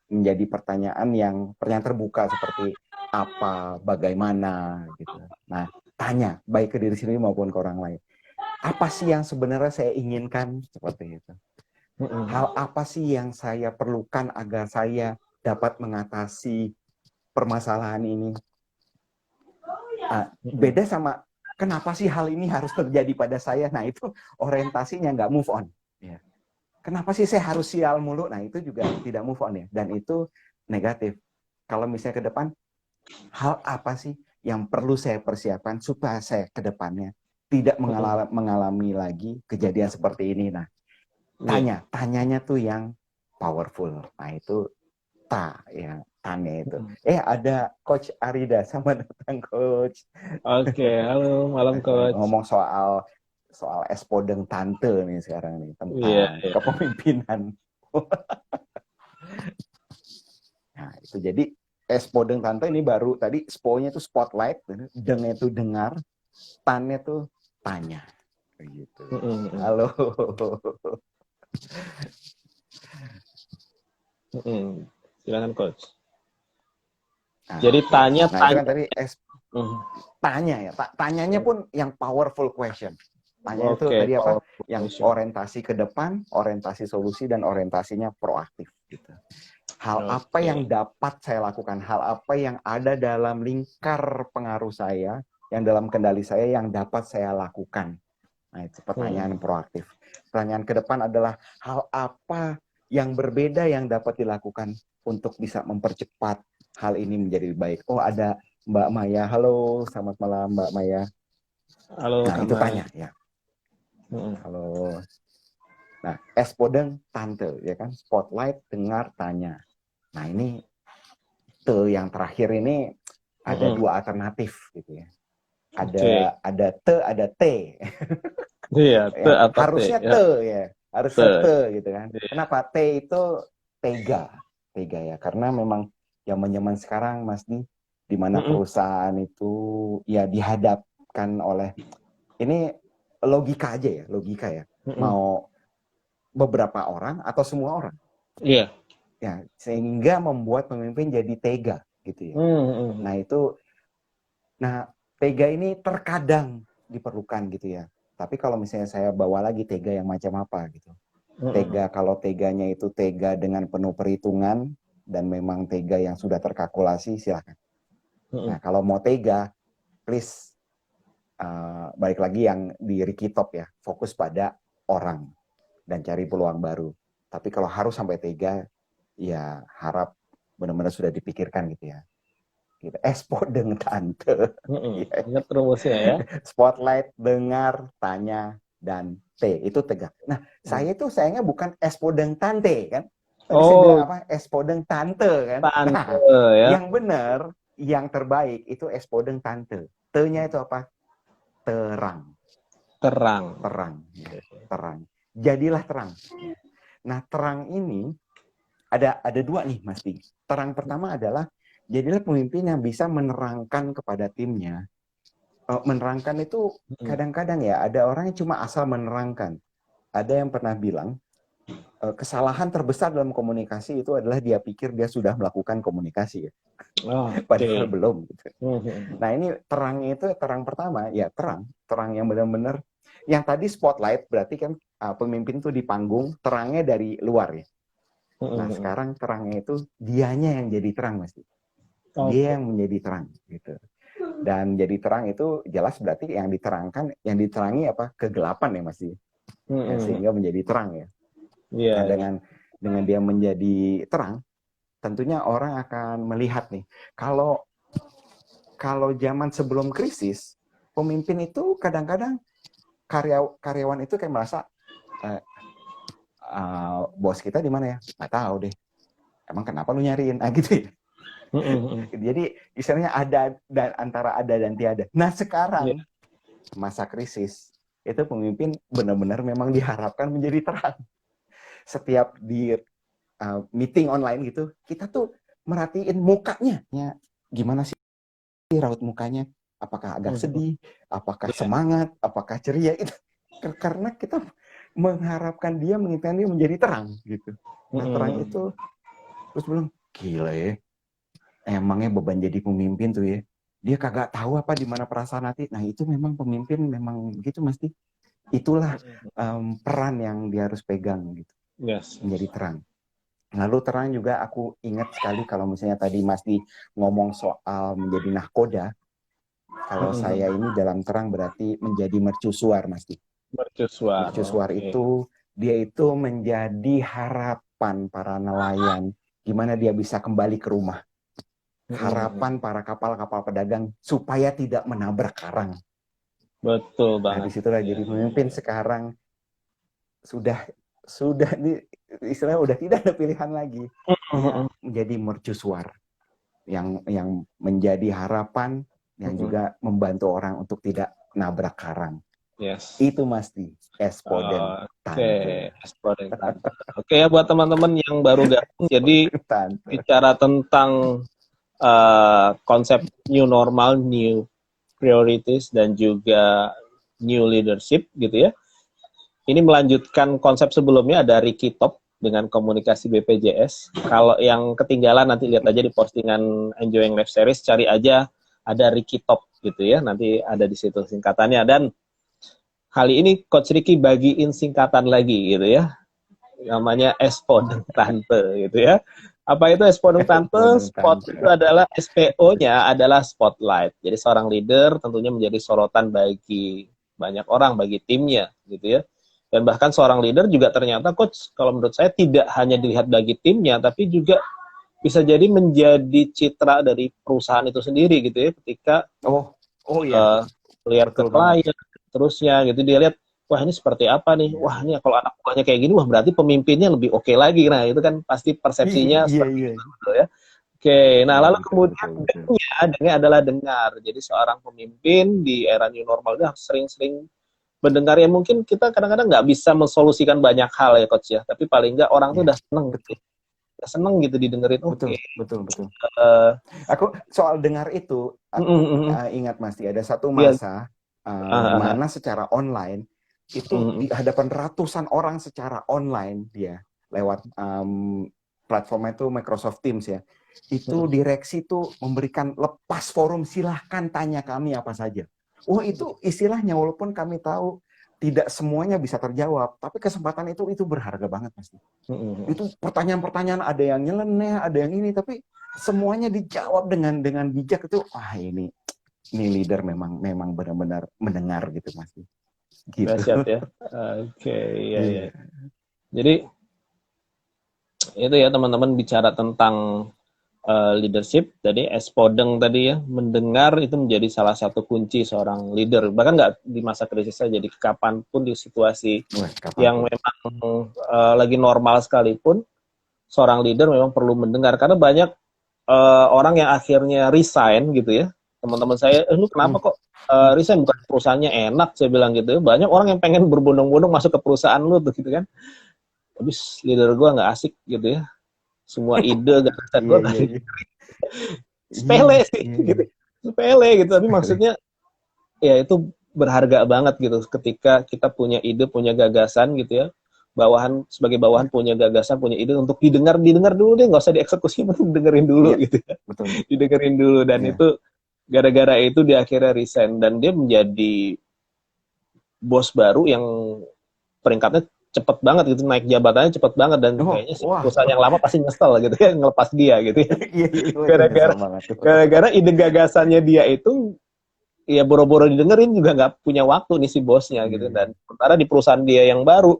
menjadi pertanyaan terbuka seperti apa, bagaimana gitu. Nah, tanya baik ke diri sendiri maupun ke orang lain. Apa sih yang sebenarnya saya inginkan seperti itu? Hal apa sih yang saya perlukan agar saya dapat mengatasi permasalahan ini? Beda sama kenapa sih hal ini harus terjadi pada saya? Nah, itu orientasinya nggak move on. Ya. Kenapa sih saya harus sial mulu? Nah, itu juga tidak move on ya. Dan itu negatif. Kalau misalnya ke depan, hal apa sih yang perlu saya persiapkan supaya saya ke depannya tidak mengalami lagi kejadian seperti ini? Nah, tanyanya tuh yang powerful. Nah, itu yang tanya itu. Ada Coach Arida, sama datang Coach. Oke, halo, malam Coach. Ngomong soal Espodeng tante nih sekarang nih tentang kepemimpinan. Nah, itu jadi Espodeng tante ini baru tadi SPO-nya itu spotlight, dengnya itu dengar, tannya tuh tanya. Gitu. Halo. Silakan Coach. Nah, jadi tanya. Itu kan tadi tanya ya. Tanyanya pun yang powerful question. Tanya itu tadi apa? Yang orientasi ke depan, orientasi solusi, dan orientasinya proaktif. Gitu. Hal apa yang dapat saya lakukan? Hal apa yang ada dalam lingkar pengaruh saya, yang dalam kendali saya, yang dapat saya lakukan? Nah, itu pertanyaan proaktif. Pertanyaan ke depan adalah hal apa yang berbeda yang dapat dilakukan untuk bisa mempercepat hal ini menjadi baik. Oh, ada Mbak Maya. Halo, selamat malam Mbak Maya. Halo. Nah, itu tanya ya. Halo. Nah, Espodeng tante ya kan, spotlight, dengar, tanya. Nah, ini yang terakhir ini ada 2 alternatif gitu ya. Ada T. Iya, harusnya T ya. Harusnya T gitu kan. Kenapa T itu tega ya? Karena memang zaman sekarang Mas Di, di mana perusahaan itu ya dihadapkan oleh ini logika aja ya, logika ya. Mau beberapa orang atau semua orang. Iya. Ya, sehingga membuat pemimpin jadi tega gitu ya. Nah, tega ini terkadang diperlukan gitu ya. Tapi kalau misalnya saya bawa lagi tega yang macam apa gitu. Tega, kalau teganya itu tega dengan penuh perhitungan dan memang tega yang sudah terkalkulasi, silakan. Nah, kalau mau tega, please balik lagi yang di Ricky Top ya, fokus pada orang dan cari peluang baru. Tapi kalau harus sampai tega, ya harap benar-benar sudah dipikirkan gitu ya. Gitu. Spodeng tante. Ingat rumusnya ya. Spotlight, dengar, tanya, dan T. Itu tegak. Nah, saya itu sayangnya bukan spodeng tante kan. Tadi saya bilang apa? Spodeng tante kan. Tante ya. Yang benar, yang terbaik itu spodeng tante. T-nya itu apa? Terang. Terang. Terang. Jadilah terang. Nah, terang ini ada dua nih, Mas Pi. Terang pertama adalah jadilah pemimpin yang bisa menerangkan kepada timnya. Menerangkan itu kadang-kadang ya, ada orang yang cuma asal menerangkan. Ada yang pernah bilang, kesalahan terbesar dalam komunikasi itu adalah dia pikir dia sudah melakukan komunikasi ya. Padahal belum. Gitu. Nah ini terangnya itu terang pertama, ya terang yang benar-benar, yang tadi spotlight berarti kan pemimpin itu di panggung, terangnya dari luar ya. Nah sekarang terangnya itu dianya yang jadi terang Mas. Dia yang menjadi terang gitu. Dan jadi terang itu jelas berarti yang diterangkan, yang diterangi apa? Kegelapan ya Mas. Ya, sehingga menjadi terang ya. Nah, dengan dia menjadi terang, tentunya orang akan melihat nih. Kalau zaman sebelum krisis, pemimpin itu kadang-kadang karyawan itu kayak merasa bos kita di mana ya? Nggak tahu deh. Emang kenapa lu nyariin? Gitu ya. Jadi istilahnya ada dan antara ada dan tiada. Nah sekarang masa krisis itu pemimpin benar-benar memang diharapkan menjadi terang. Setiap di meeting online gitu, kita tuh merhatiin mukanya, ya gimana sih raut mukanya? Apakah agak sedih? Apakah semangat? Apakah ceria? Itu karena kita mengharapkan dia, menginginkan dia menjadi terang gitu. Nah terang itu terus belum gila ya. Emangnya beban jadi pemimpin tuh ya. Dia kagak tahu apa di mana perasaan hati. Nah itu memang pemimpin memang gitu mesti. Itulah peran yang dia harus pegang gitu. Menjadi terang. Lalu terang juga aku ingat sekali kalau misalnya tadi Mas Di ngomong soal menjadi nahkoda. Kalau saya ini dalam terang berarti menjadi mercusuar Mas Di. Mercusuar itu dia itu menjadi harapan para nelayan. Gimana dia bisa kembali ke rumah. Harapan para kapal-kapal pedagang supaya tidak menabrak karang. Betul banget. Nah, disitulah jadi pemimpin sekarang sudah istilahnya udah tidak ada pilihan lagi. Dia menjadi mercusuar yang menjadi harapan yang juga membantu orang untuk tidak nabrak karang. Itu mesti Spodeng Tante. Oke ya buat teman-teman yang baru gabung, jadi bicara tentang konsep new normal, new priorities, dan juga new leadership gitu ya. Ini melanjutkan konsep sebelumnya, ada Ricky Top dengan komunikasi BPJS. Kalau yang ketinggalan nanti lihat aja di postingan Enjoying Life Series, cari aja ada Ricky Top gitu ya, nanti ada di situ singkatannya. Dan kali ini Coach Ricky bagiin singkatan lagi gitu ya, namanya Spodeng Tante gitu ya. Apa itu Spodeng Tante? Spot itu adalah SPO-nya adalah spotlight. Jadi seorang leader tentunya menjadi sorotan bagi banyak orang, bagi timnya gitu ya. Dan bahkan seorang leader juga ternyata coach, kalau menurut saya tidak hanya dilihat bagi timnya, tapi juga bisa jadi menjadi citra dari perusahaan itu sendiri gitu ya. Ketika lihat ke klien, terusnya gitu, dia lihat, wah ini seperti apa nih, wah ini kalau anak buahnya kayak gini, wah berarti pemimpinnya lebih oke lagi. Nah itu kan pasti persepsinya seperti itu ya. Oke, nah lalu kemudian dengarnya adalah dengar. Jadi seorang pemimpin di era new normal itu sering-sering mendengar, ya mungkin kita kadang-kadang nggak bisa mensolusikan banyak hal ya coach ya, tapi paling nggak orang tuh udah seneng gitu. seneng gitu didengerin. Betul, Oke. betul, betul. eh, Aku soal dengar itu, mm, aku mm, mm, ingat Mas, ada satu iya. masa di Ah, ah, mana secara online itu mm, di hadapan ratusan orang secara online dia lewat platformnya itu Microsoft Teams ya. Itu mm, direksi tuh memberikan lepas forum, silahkan tanya kami apa saja. Oh itu istilahnya walaupun kami tahu tidak semuanya bisa terjawab, tapi kesempatan itu berharga banget pasti. mm, mm. Itu pertanyaan-pertanyaan ada yang nyeleneh, ada yang ini, tapi semuanya dijawab dengan bijak itu. Wah ini leader memang benar-benar mendengar gitu Mas. Gitu. Dahsyat ya. Oke, iya, iya. Iya. Jadi itu ya teman-teman bicara tentang leadership. Tadi Espodeng tadi ya, mendengar itu menjadi salah satu kunci seorang leader. Bahkan nggak di masa krisis saja, jadi kapanpun di situasi Wah, yang kapanpun. memang lagi normal sekalipun, seorang leader memang perlu mendengar. Karena banyak orang yang akhirnya resign gitu ya. Teman-teman saya, lu kenapa kok resign? Bukan perusahaannya enak, saya bilang gitu. Banyak orang yang pengen berbondong-bondong masuk ke perusahaan lu tuh gitu kan. Habis leader gue nggak asik gitu ya. Semua ide gagasan gue Iya, iya, iya. Iya, sepele sih iya, gitu. iya. Sepele gitu. Tapi Sekali. maksudnya ya itu berharga banget gitu ketika kita punya ide, punya gagasan gitu ya. Bawahan sebagai bawahan punya gagasan, punya ide untuk didengar dulu deh, nggak usah dieksekusi, penting dengerin dulu Iya, gitu ya. betul. Didengerin dulu dan Iya. itu gara-gara itu dia akhirnya resign dan dia menjadi bos baru yang peringkatnya cepet banget gitu, naik jabatannya cepet banget dan Oh, kayaknya si wah. perusahaan yang lama pasti nyesel gitu ya ngelepas dia gitu ya. Iya, iya, itu gara-gara nyesel banget tuh. gara-gara ide gagasannya dia itu ya boro-boro didengerin juga nggak punya waktu nih si bosnya gitu, Iya, dan sementara di perusahaan dia yang baru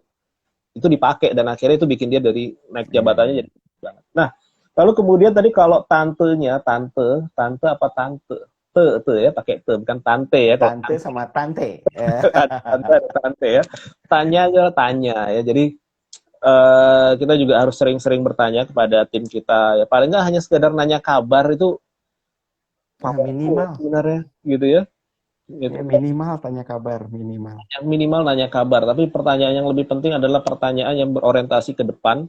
itu dipakai dan akhirnya itu bikin dia dari naik iya, jabatannya iya. jadi banget. Nah, lalu kemudian tadi kalau tantenya, tante apa tante? Te ya, pakai te, bukan tante ya. Kalau Tante sama tante. ada tante ada tante ya. Tanya aja tanya ya. Jadi kita juga harus sering-sering bertanya kepada tim kita ya. Paling nggak hanya sekedar nanya kabar itu Nah, powerful minimal. sebenarnya gitu ya. Gitu. Ya, minimal tanya kabar, minimal. Yang minimal nanya kabar, tapi pertanyaan yang lebih penting adalah pertanyaan yang berorientasi ke depan,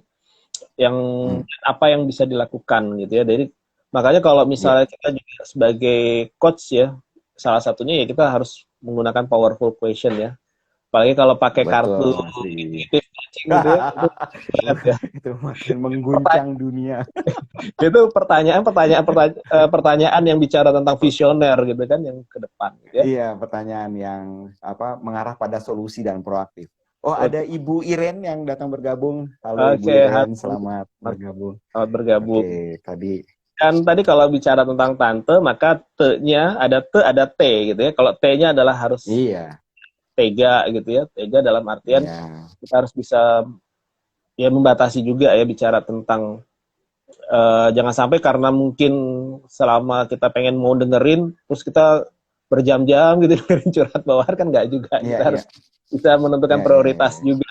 yang Hmm. apa yang bisa dilakukan gitu ya. Jadi makanya kalau Ya, misalnya kita juga sebagai coach ya, salah satunya ya kita harus menggunakan powerful question ya. Apalagi kalau pakai kartu betul, Mas Ri. intuitive matching gitu ya, itu banget ya. Itu makin mengguncang dunia. Itu pertanyaan yang bicara tentang visioner gitu kan, yang ke depan gitu ya. Iya, pertanyaan yang mengarah pada solusi dan proaktif. Oh, ada Ibu Iren yang datang bergabung. Halo Ibu Oke, Iren, halo, selamat bergabung. selamat bergabung. Oke, tadi Dan tadi kalau bicara tentang tante, maka ada T gitu ya. Kalau T-nya adalah harus iya, tega gitu ya. Tega dalam artian iya, kita harus bisa ya membatasi juga ya bicara tentang jangan sampai karena mungkin selama kita pengen mau dengerin terus kita berjam-jam gitu dengerin curhat bawahan kan nggak juga. iya, Kita iya, harus bisa menentukan iya, iya, iya, prioritas iya. juga.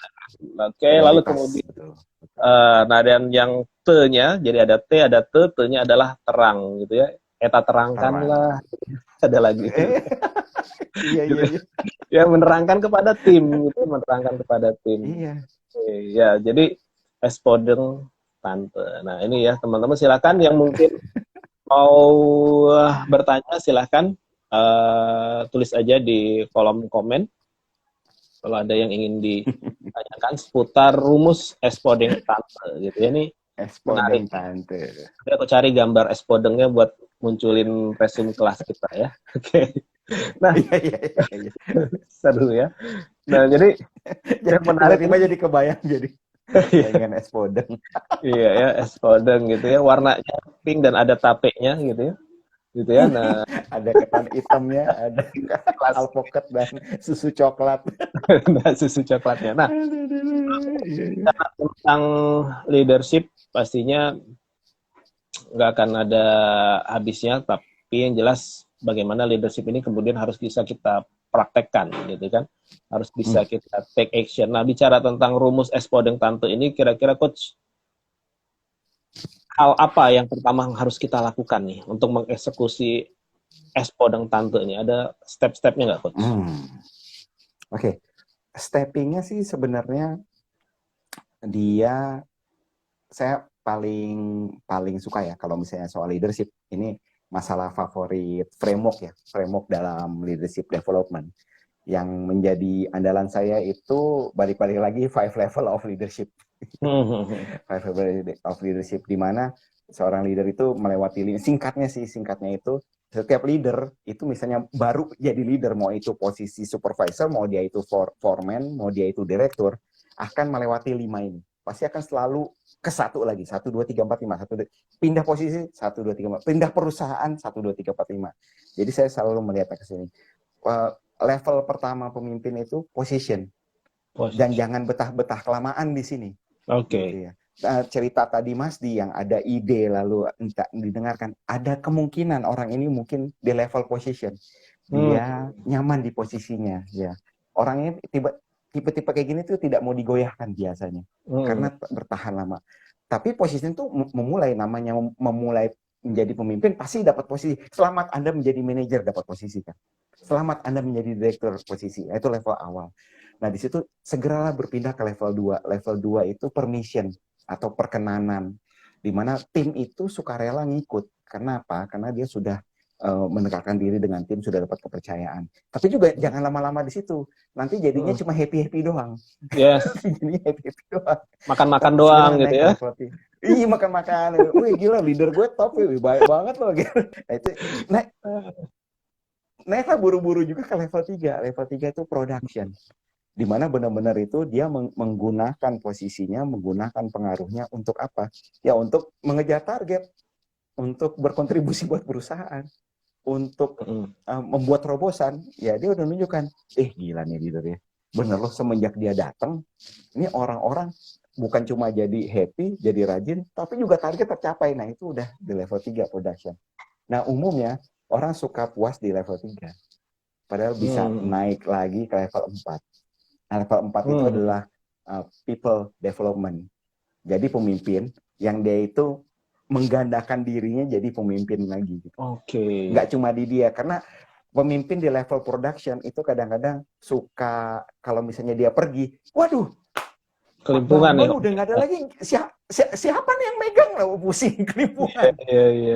Oke, lalu Prioritas, kemudian betul, betul. nah dan yang T-nya, jadi ada T, ada T, T-nya adalah terang gitu ya. Eta terangkanlah, Terang. ada lagi. Iya, Gitu. iya, iya. Ya menerangkan kepada tim, gitu, menerangkan kepada tim. Iya. Ya, jadi espodeng tante. Nah ini ya teman-teman silakan yang mungkin mau bertanya silakan tulis aja di kolom komen kalau ada yang ingin ditanyakan seputar rumus espodeng tante gitu ya. Ini menarik. Espodeng tante. Nanti aku cari gambar espodengnya buat munculin resume kelas kita ya. Oke. Nah, Iya, iya, iya, iya. seru ya. Nah, jadi yang menarik Tiba-tiba ini jadi kebayang jadi pengen espodeng. iya ya, espodeng gitu ya. Warnanya pink dan ada tapenya gitu ya. Gitu ya. Nah, Ada ketan hitamnya, ada kelas alpukat dan susu coklat. nah, susu coklatnya. Nah, Iya, iya. tentang leadership pastinya nggak akan ada habisnya, tapi yang jelas bagaimana leadership ini kemudian harus bisa kita praktekkan gitu kan, harus bisa Hmm. kita take action. Nah, bicara tentang rumus espodeng tante ini, kira-kira coach hal apa yang pertama harus kita lakukan nih untuk mengeksekusi espodeng tante ini? Ada step-stepnya nggak coach? Oke, steppingnya sih sebenarnya dia saya paling paling suka ya kalau misalnya soal leadership ini masalah favorit framework dalam leadership development yang menjadi andalan saya itu balik-balik lagi 5 level of leadership. Five level of leadership di mana seorang leader itu melewati singkatnya itu setiap leader itu misalnya baru jadi leader, mau itu posisi supervisor, mau dia itu foreman, mau dia itu direktur, akan melewati 5 ini. Pasti akan selalu ke satu lagi, 1, 2, 3, 4, 5. Pindah posisi, 1, 2, 3, 4. Pindah perusahaan, 1, 2, 3, 4, 5. Jadi saya selalu melihat ke sini. Level pertama pemimpin itu position. Dan jangan betah-betah kelamaan di sini. Oke. Gitu ya. Cerita tadi Mas Di yang ada ide lalu entah didengarkan, ada kemungkinan orang ini mungkin di level position. Dia nyaman di posisinya ya. Orangnya tipe-tipe kayak gini tuh tidak mau digoyahkan biasanya. Karena bertahan lama. Tapi posisi itu memulai menjadi pemimpin pasti dapat posisi. Selamat Anda menjadi manajer dapat posisi kan. Selamat Anda menjadi direktur posisi. Itu level awal. Nah, di situ segeralah berpindah ke level 2. Level 2 itu permission atau perkenanan. Di mana tim itu sukarela ngikut. Karena apa? Karena dia sudah mendekatkan diri dengan tim, sudah dapat kepercayaan. Tapi juga jangan lama-lama di situ. Nanti jadinya cuma happy-happy doang. Yes. Jadinya happy-happy doang. Makan-makan doang gitu ya. Iya, makan-makan. Wih, gila, leader gue top. Wih, baik banget loh. Nah, itu naiklah buru-buru juga ke level 3. Level 3 itu production. Di mana benar-benar itu dia menggunakan posisinya, menggunakan pengaruhnya untuk apa? Ya untuk mengejar target, untuk berkontribusi buat perusahaan, untuk membuat terobosan. Ya dia udah nunjukkan, gila nih leader ya. Bener loh, semenjak dia datang, ini orang-orang bukan cuma jadi happy, jadi rajin, tapi juga target tercapai. Nah itu udah di level 3 production. Nah umumnya orang suka puas di level 3. Padahal bisa naik lagi ke level 4. Nah, level 4 itu adalah people development. Jadi pemimpin yang dia itu menggandakan dirinya jadi pemimpin lagi. Gitu. Oke. Nggak cuma di dia, karena pemimpin di level production itu kadang-kadang suka kalau misalnya dia pergi, waduh, kelimpungan ya. Udah nggak ada lagi. Siapa nih yang megang lah, pusing kelimpungan.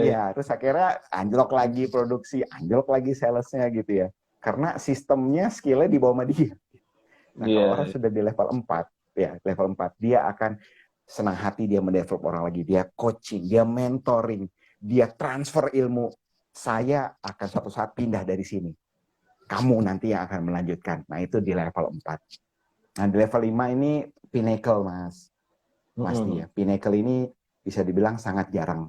Ya, terus akhirnya anjlok lagi produksi, anjlok lagi salesnya gitu ya. Karena sistemnya, skillnya di bawah dia. Nah, kalau orang sudah di level 4, ya level 4, dia akan senang hati, dia mendevelop orang lagi, dia coaching, dia mentoring, dia transfer ilmu. Saya akan suatu saat pindah dari sini. Kamu nanti yang akan melanjutkan. Nah, itu di level 4. Nah, di level 5 ini pinnacle, Mas Dia. Pinnacle ini bisa dibilang sangat jarang.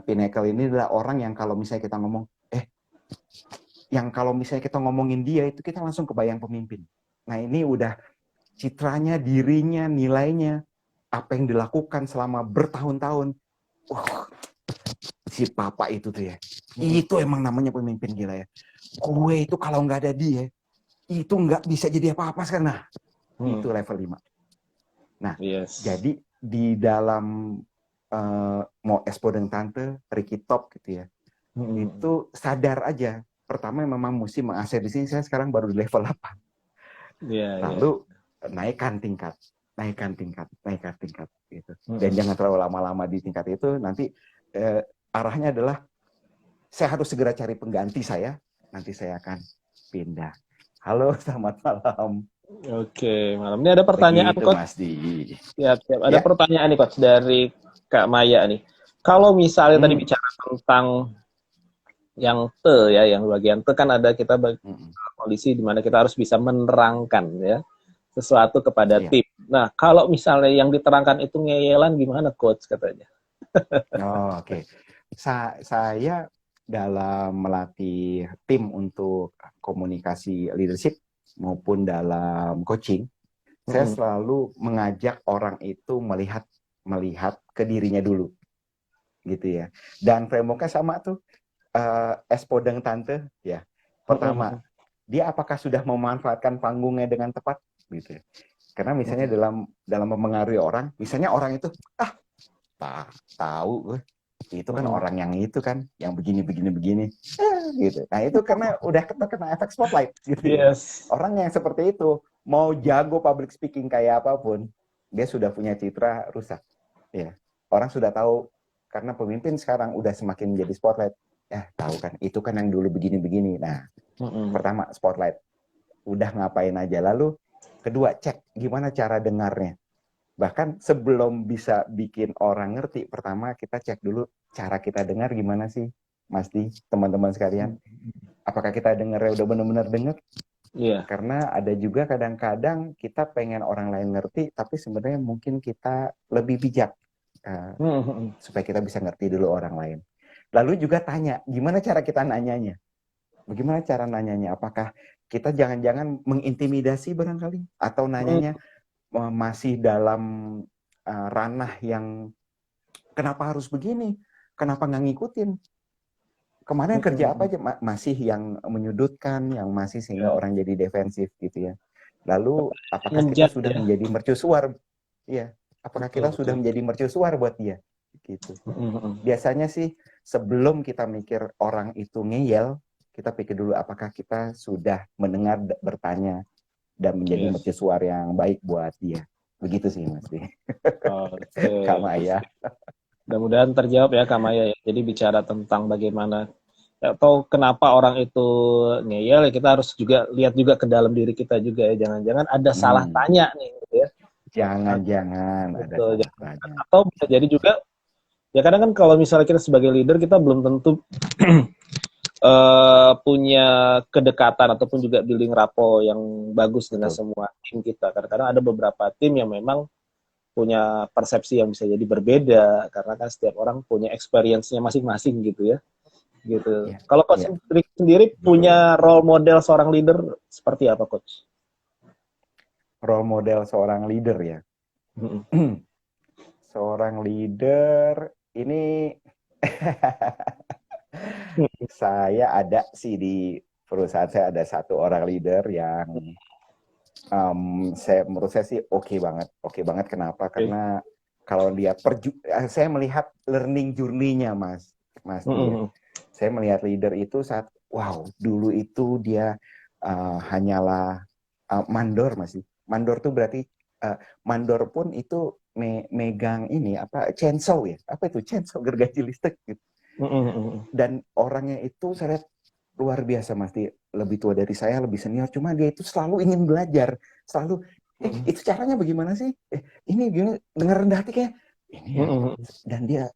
Pinnacle ini adalah orang yang kalau misalnya kita ngomong, yang kalau misalnya kita ngomongin dia itu kita langsung kebayang pemimpin. Nah ini udah citranya, dirinya, nilainya, apa yang dilakukan selama bertahun-tahun. Si papa itu tuh ya, itu emang namanya pemimpin gila ya. Gue itu kalau nggak ada dia, itu nggak bisa jadi apa-apa sekarang. Nah, itu level 5. Nah, jadi di dalam mau Expo dengan Tante, Ricky Top gitu ya, itu sadar aja. Pertama memang mesti mengasah di sini, saya sekarang baru di level 8. Lalu naikkan tingkat gitu. Dan jangan terlalu lama-lama di tingkat itu, nanti arahnya adalah saya harus segera cari pengganti saya, nanti saya akan pindah. Halo, selamat malam. Oke, malam ini ada pertanyaan Coach. Mas Di. Siap. Ada pertanyaan nih Coach dari Kak Maya nih. Kalau misalnya tadi bicara tentang yang yang bagian kan ada kita kondisi di mana kita harus bisa menerangkan ya sesuatu kepada tim. Nah, kalau misalnya yang diterangkan itu ngeyelan gimana Coach katanya? Oke. Saya dalam melatih tim untuk komunikasi leadership maupun dalam coaching, saya selalu mengajak orang itu melihat ke dirinya dulu. Gitu ya. Dan framework-nya sama tuh. Expo dengan Tante ya. Pertama, dia apakah sudah memanfaatkan panggungnya dengan tepat gitu ya. Karena misalnya dalam mempengaruhi orang, misalnya orang itu tahu itu kan orang yang itu kan yang begini gitu. Nah, itu karena udah kena efek spotlight gitu. Yes. Orang yang seperti itu mau jago public speaking kayak apapun, dia sudah punya citra rusak. Ya, orang sudah tahu karena pemimpin sekarang udah semakin menjadi spotlight. Ya, tahu kan, itu kan yang dulu begini-begini. Nah, pertama spotlight, udah ngapain aja. Lalu kedua, cek gimana cara dengarnya. Bahkan sebelum bisa bikin orang ngerti, pertama kita cek dulu cara kita dengar gimana sih, Mas Di, teman-teman sekalian. Apakah kita dengarnya udah benar-benar dengar? Iya. Karena ada juga kadang-kadang kita pengen orang lain ngerti, tapi sebenarnya mungkin kita lebih bijak. Supaya kita bisa ngerti dulu orang lain. Lalu juga tanya, gimana cara kita nanyanya? Bagaimana cara nanyanya? Apakah kita jangan-jangan mengintimidasi barangkali? Atau nanyanya masih dalam ranah yang kenapa harus begini? Kenapa nggak ngikutin? Kemarin kerja apa aja? Masih yang menyudutkan, yang masih sehingga orang jadi defensif gitu ya. Lalu apakah kita sudah menjadi mercusuar? Iya. Apakah kita sudah menjadi mercusuar buat dia? Gitu. Biasanya sih sebelum kita mikir orang itu ngeyel, kita pikir dulu apakah kita sudah mendengar, bertanya, dan menjadi mercusuar yang baik buat dia. Begitu sih Mas. Kak Maya. Mudah-mudahan terjawab ya Kak Maya ya. Jadi bicara tentang bagaimana atau kenapa orang itu ngeyel, ya kita harus juga lihat juga ke dalam diri kita juga ya. Jangan-jangan ada salah tanya nih gitu ya. Jangan-jangan ada salah tanya. Atau bisa jadi juga ya kadang kan kalau misalnya kita sebagai leader kita belum tentu punya kedekatan ataupun juga building rapport yang bagus dengan semua tim kita. Kadang-kadang ada beberapa tim yang memang punya persepsi yang bisa jadi berbeda karena kan setiap orang punya experience-nya masing-masing gitu ya. Gitu. Kalau Coach sendiri punya role model seorang leader seperti apa, Coach? Role model seorang leader ya. Seorang leader ini saya ada sih di perusahaan saya ada satu orang leader yang menurut saya sih oke banget. Kenapa? Karena kalau lihat saya melihat learning journey-nya Mas dia. Saya melihat leader itu saat dulu itu dia hanyalah mandor masih. Mandor tuh berarti mandor pun itu megang ini chainsaw ya. Apa itu chainsaw, gergaji listrik gitu. Dan orangnya itu saya lihat luar biasa Mas, lebih tua dari saya, lebih senior, cuma dia itu selalu ingin belajar, selalu itu caranya bagaimana sih? Ini gimana, dengar rendah hati kayak ini ya.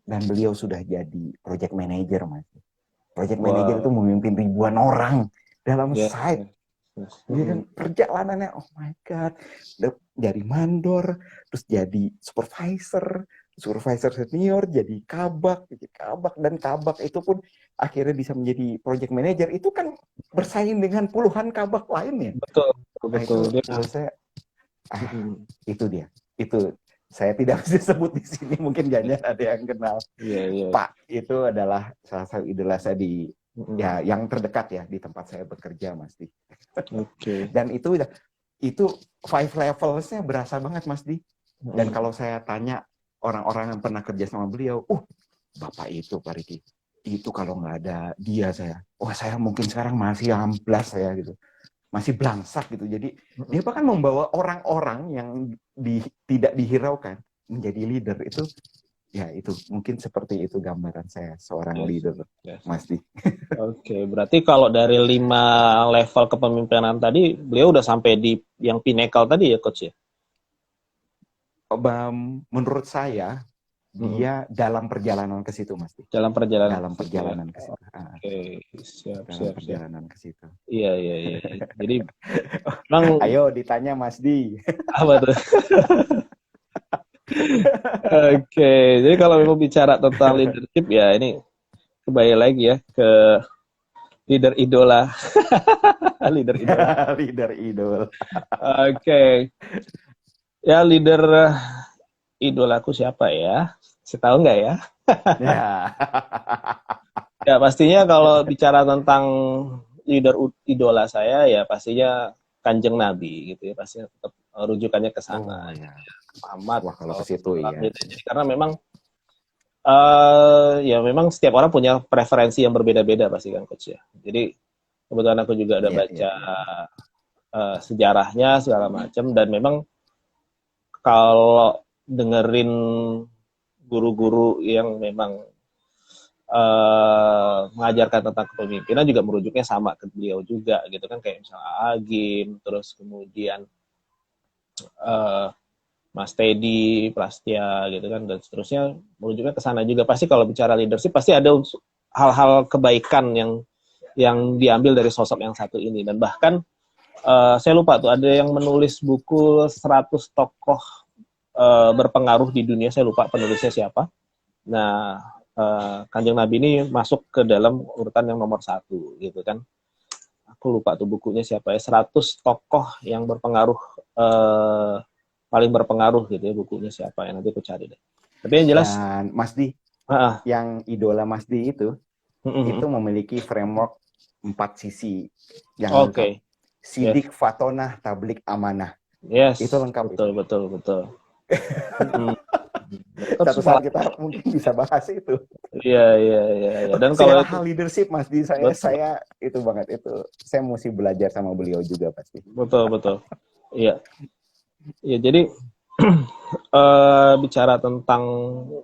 Dan beliau sudah jadi project manager Mas. Project manager itu memimpin ribuan orang dalam site. Dan perjalanannya oh my god, dari mandor terus jadi supervisor senior, jadi kabak, dan kabak itu pun akhirnya bisa menjadi project manager. Itu kan bersaing dengan puluhan kabak lainnya. Betul. Itu dia. Itu saya tidak bisa sebut di sini, mungkin jangan ada yang kenal. Pak itu adalah salah satu idola saya di ya yang terdekat ya di tempat saya bekerja Mas Di. Dan itu 5 levelsnya berasa banget Mas Di. Dan kalau saya tanya orang-orang yang pernah kerja sama beliau, Bapak itu Pak Riki, itu kalau nggak ada dia saya mungkin sekarang masih amplas saya gitu, masih belangsak gitu. Jadi dia bahkan membawa orang-orang yang tidak dihiraukan menjadi leader. Itu ya itu mungkin seperti itu gambaran saya seorang leader Mas Di. Oke, berarti kalau dari 5 level kepemimpinan tadi beliau udah sampai di yang pinnacle tadi ya Coach ya? Menurut saya dia dalam perjalanan ke situ Mas. Dalam perjalanan ke situ. Siap. Perjalanan ke situ. Iya. Jadi memang ayo ditanya Mas Di. Apa tuh? Oke, jadi kalau memang bicara tentang leadership ya ini kembali lagi ya ke leader idola. Leader idol. Oke. Ya, leader idolaku siapa ya? Saya tahu nggak ya? Ya, pastinya kalau bicara tentang leader idola saya, ya pastinya Kanjeng Nabi gitu ya. Pastinya tetap rujukannya ke sana. Muhammad. Wah, kalau ke situ ya. Karena memang ya memang setiap orang punya preferensi yang berbeda-beda pasti kan Coach ya. Jadi kebetulan aku juga ada baca sejarahnya segala macam, dan memang kalau dengerin guru-guru yang memang mengajarkan tentang kepemimpinan juga merujuknya sama ke beliau juga gitu kan, kayak misalnya Agim, terus kemudian Mas Teddy, Prastia gitu kan, dan seterusnya merujuknya ke sana juga. Pasti kalau bicara leadership pasti ada hal-hal kebaikan yang diambil dari sosok yang satu ini. Dan bahkan saya lupa tuh ada yang menulis buku 100 tokoh berpengaruh di dunia, saya lupa penulisnya siapa. Nah, Kanjeng Nabi ini masuk ke dalam urutan yang nomor 1 gitu kan. Aku lupa tuh bukunya siapa ya, 100 tokoh yang berpengaruh, paling berpengaruh gitu ya, bukunya siapa ya, nanti aku cari deh. Tapi yang jelas, dan Mas Di, yang idola Mas Di itu memiliki framework 4 sisi yang lengkap. Sidik, fatonah, tablik, amanah. Yes, itu lengkap. Betul. Satu saat kita mungkin bisa bahas itu. Iya. Dan kalau hal leadership Mas Di, saya itu banget, itu saya mesti belajar sama beliau juga pasti. Betul. Iya. Ya, jadi bicara tentang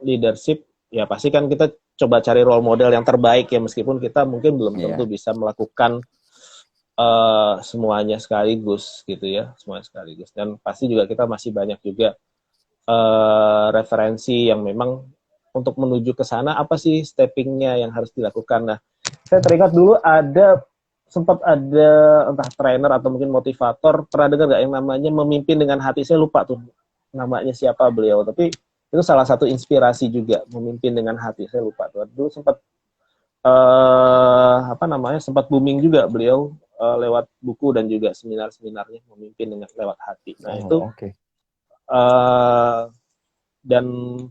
leadership, ya pasti kan kita coba cari role model yang terbaik ya, meskipun kita mungkin belum tentu bisa melakukan semuanya sekaligus gitu ya, semuanya sekaligus. Dan pasti juga kita masih banyak juga referensi yang memang untuk menuju ke sana, apa sih steppingnya yang harus dilakukan. Nah, saya teringat dulu sempat ada entah trainer atau mungkin motivator, pernah dengar nggak yang namanya memimpin dengan hati? Saya lupa tuh namanya siapa beliau, tapi itu salah satu inspirasi juga, memimpin dengan hati. Saya lupa tuh. Dulu sempat sempat booming juga beliau lewat buku dan juga seminar-seminarnya, memimpin dengan lewat hati. Nah, dan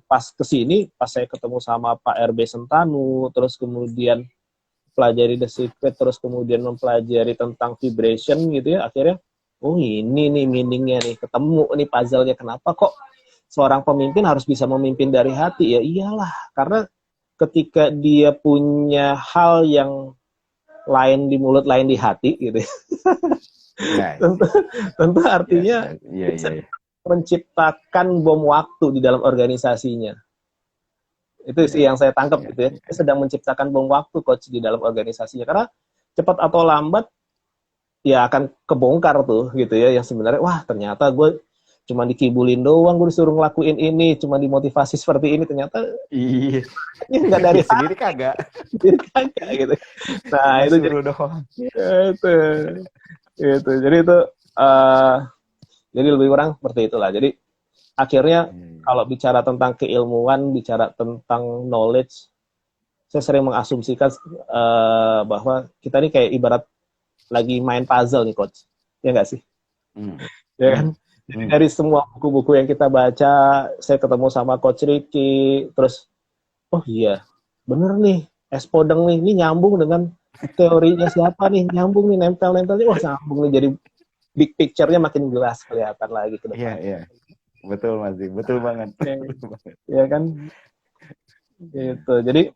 pas kesini, pas saya ketemu sama Pak RB Sentanu, terus kemudian pelajari The Secret, terus kemudian mempelajari tentang vibration gitu ya, akhirnya oh ini nih meaningnya nih, ketemu nih puzzle-nya, kenapa kok seorang pemimpin harus bisa memimpin dari hati. Ya iyalah, karena ketika dia punya hal yang lain di mulut, lain di hati gitu ya. tentu artinya menciptakan bom waktu di dalam organisasinya. Itu sih yang saya tangkap gitu ya. Dia sedang menciptakan bom waktu, coach, di dalam organisasinya. Karena cepat atau lambat ya akan kebongkar tuh gitu ya, yang sebenarnya wah ternyata gue cuma dikibulin doang, gue disuruh ngelakuin ini, cuma dimotivasi seperti ini, ternyata nggak dari sendiri kagak gitu. Nah, itu jadi doang. Itu. Jadi lebih kurang seperti itulah. Jadi akhirnya kalau bicara tentang keilmuan, bicara tentang knowledge, saya sering mengasumsikan bahwa kita ini kayak ibarat lagi main puzzle nih, coach. Ya nggak sih? Ya kan? Jadi dari semua buku-buku yang kita baca, saya ketemu sama Coach Ricky, terus oh iya, bener nih, es podeng nih, ini nyambung dengan teorinya siapa nih, nyambung nih, nempel-nempel nih, wah nyambung nih, jadi big picture-nya makin jelas kelihatan lagi ke depan. Iya. Betul Mas, betul banget. Iya kan? Gitu. Jadi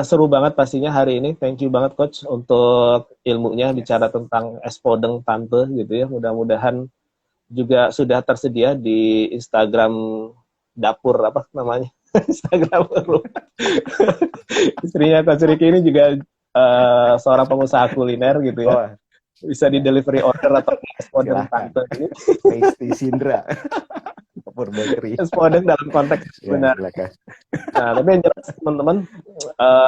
seru banget pastinya hari ini. Thank you banget Coach untuk ilmunya, bicara tentang es podeng tante gitu ya. Mudah-mudahan juga sudah tersedia di Instagram dapur apa namanya? Instagram istrinya Coach Ricky ini juga seorang pengusaha kuliner gitu ya. Bisa di delivery order atau es podeng tante gitu. Tasty Sindra. Es podeng dalam konteks benar. Nah, tapi yang jelas teman-teman,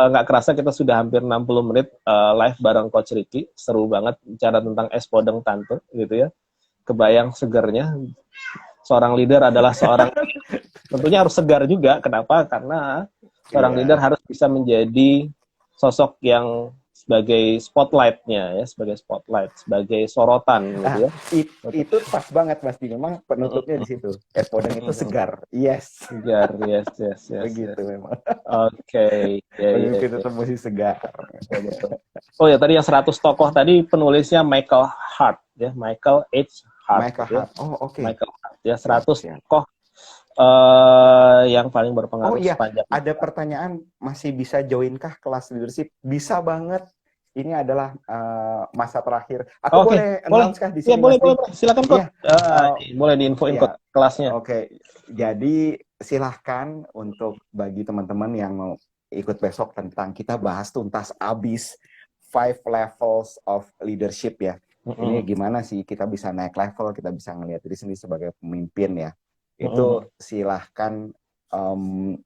nggak kerasa kita sudah hampir 60 menit live bareng Coach Ricky. Seru banget bicara tentang es podeng tante gitu ya. Kebayang segarnya. Seorang leader adalah seorang tentunya harus segar juga. Kenapa? Karena seorang leader harus bisa menjadi sosok yang sebagai spotlight-nya ya, sebagai spotlight, sebagai sorotan gitu ya. Itu pas banget Mas Di, memang penutupnya di situ. Es podeng itu segar. Yes. Segar, yes. Begitu memang. Oke. Pemimpin tetap mesti segar. Betul. Oh ya, tadi yang 100 tokoh tadi penulisnya Michael Hart ya, Michael H. Hart. Michael Hart. Oh, oke. Michael Hart ya, 100 tokoh yang paling berpengaruh sepanjang. Ada pertanyaan, masih bisa join kah kelas leadership? Bisa banget. ini adalah masa terakhir. Aku Oke, boleh boleh. announce kah di Ya, sini, boleh, Mas Di? boleh, boleh. Silakan, Coach. Iya. Boleh diinfoin, Iya, Coach, kelasnya. oke. Jadi silahkan untuk bagi teman-teman yang mau ikut besok tentang kita bahas tuntas abis 5 levels of leadership ya. Ini gimana sih kita bisa naik level, kita bisa ngelihat diri sendiri sebagai pemimpin ya. Itu silahkan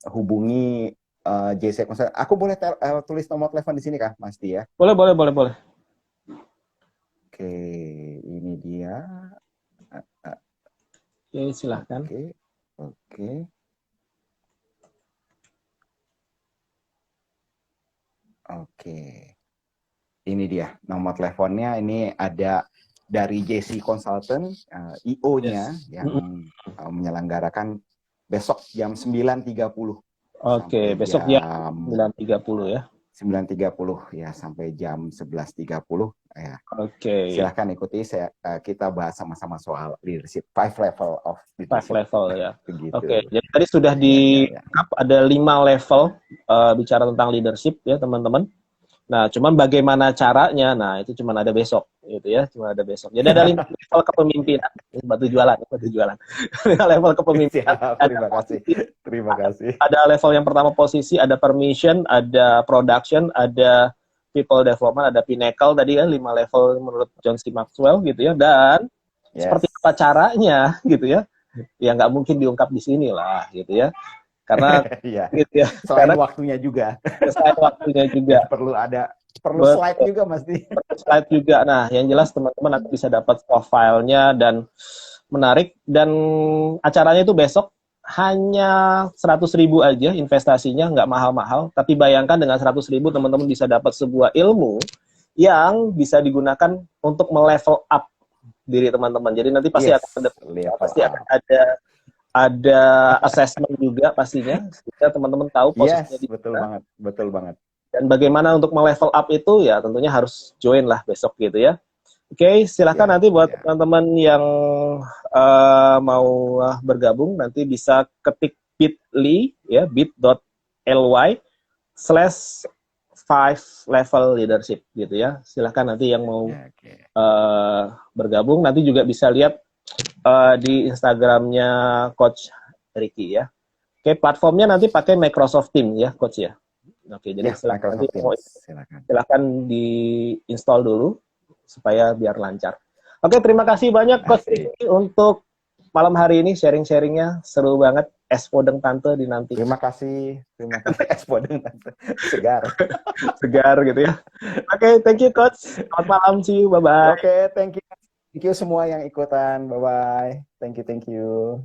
hubungi JC Consult. Aku boleh tulis nomor telepon di sini kah, Mas Di ya? Boleh, boleh, boleh, boleh. Oke, ini dia. Oke, silahkan. Oke. Ini dia nomor teleponnya. Ini ada dari JC Consultant, IO-nya yang menyelenggarakan besok jam 9.30. Oke, besok jam 9.30 ya. 9.30 ya sampai jam 11.30 ya. Oke. Silahkan ikuti, kita bahas sama-sama soal leadership, 5 level of leadership. 5 level ya. Begitu. Oke, jadi tadi sudah ada 5 level bicara tentang leadership ya teman-teman. Nah, cuman bagaimana caranya? Nah, itu cuma ada besok, gitu ya, cuma ada besok. Jadi ada 5 level kepemimpinan, batu jualan. 5 level kepemimpinan. Terima kasih. Ada level yang pertama posisi, ada permission, ada production, ada people development, ada pinnacle tadi ya, 5 level menurut John C. Maxwell gitu ya. Dan seperti apa caranya, gitu ya? Ya nggak mungkin diungkap di sini lah, gitu ya. Karena gitu ya. Selain waktunya juga. Perlu slide juga, Mas Di. Perlu slide juga. Nah, yang jelas teman-teman nanti bisa dapat profilnya dan menarik. Dan acaranya itu besok hanya 100.000 aja investasinya, nggak mahal-mahal. Tapi bayangkan dengan 100.000 teman-teman bisa dapat sebuah ilmu yang bisa digunakan untuk melevel up diri teman-teman. Jadi nanti pasti akan ada assessment juga pastinya, sehingga teman-teman tahu posisinya di mana. Betul banget. Dan bagaimana untuk melevel up itu ya tentunya harus join lah besok gitu ya. Oke, silahkan nanti buat teman-teman yang mau bergabung nanti bisa ketik bit.ly ya, bit.ly/5 level leadership gitu ya. Silahkan nanti yang mau bergabung nanti juga bisa lihat di Instagramnya Coach Ricky ya. Oke, platformnya nanti pakai Microsoft Teams ya, Coach ya. Oke, jadi silakan di-install dulu supaya biar lancar. Oke, terima kasih banyak Coach Ricky untuk malam hari ini sharing-sharingnya, seru banget. Es podeng tante dinanti. Terima kasih es podeng tante. Segar. Segar gitu ya. Oke, thank you Coach. Selamat malam, see you, bye-bye. Oke, thank you. Thank you semua yang ikutan. Bye-bye. Thank you.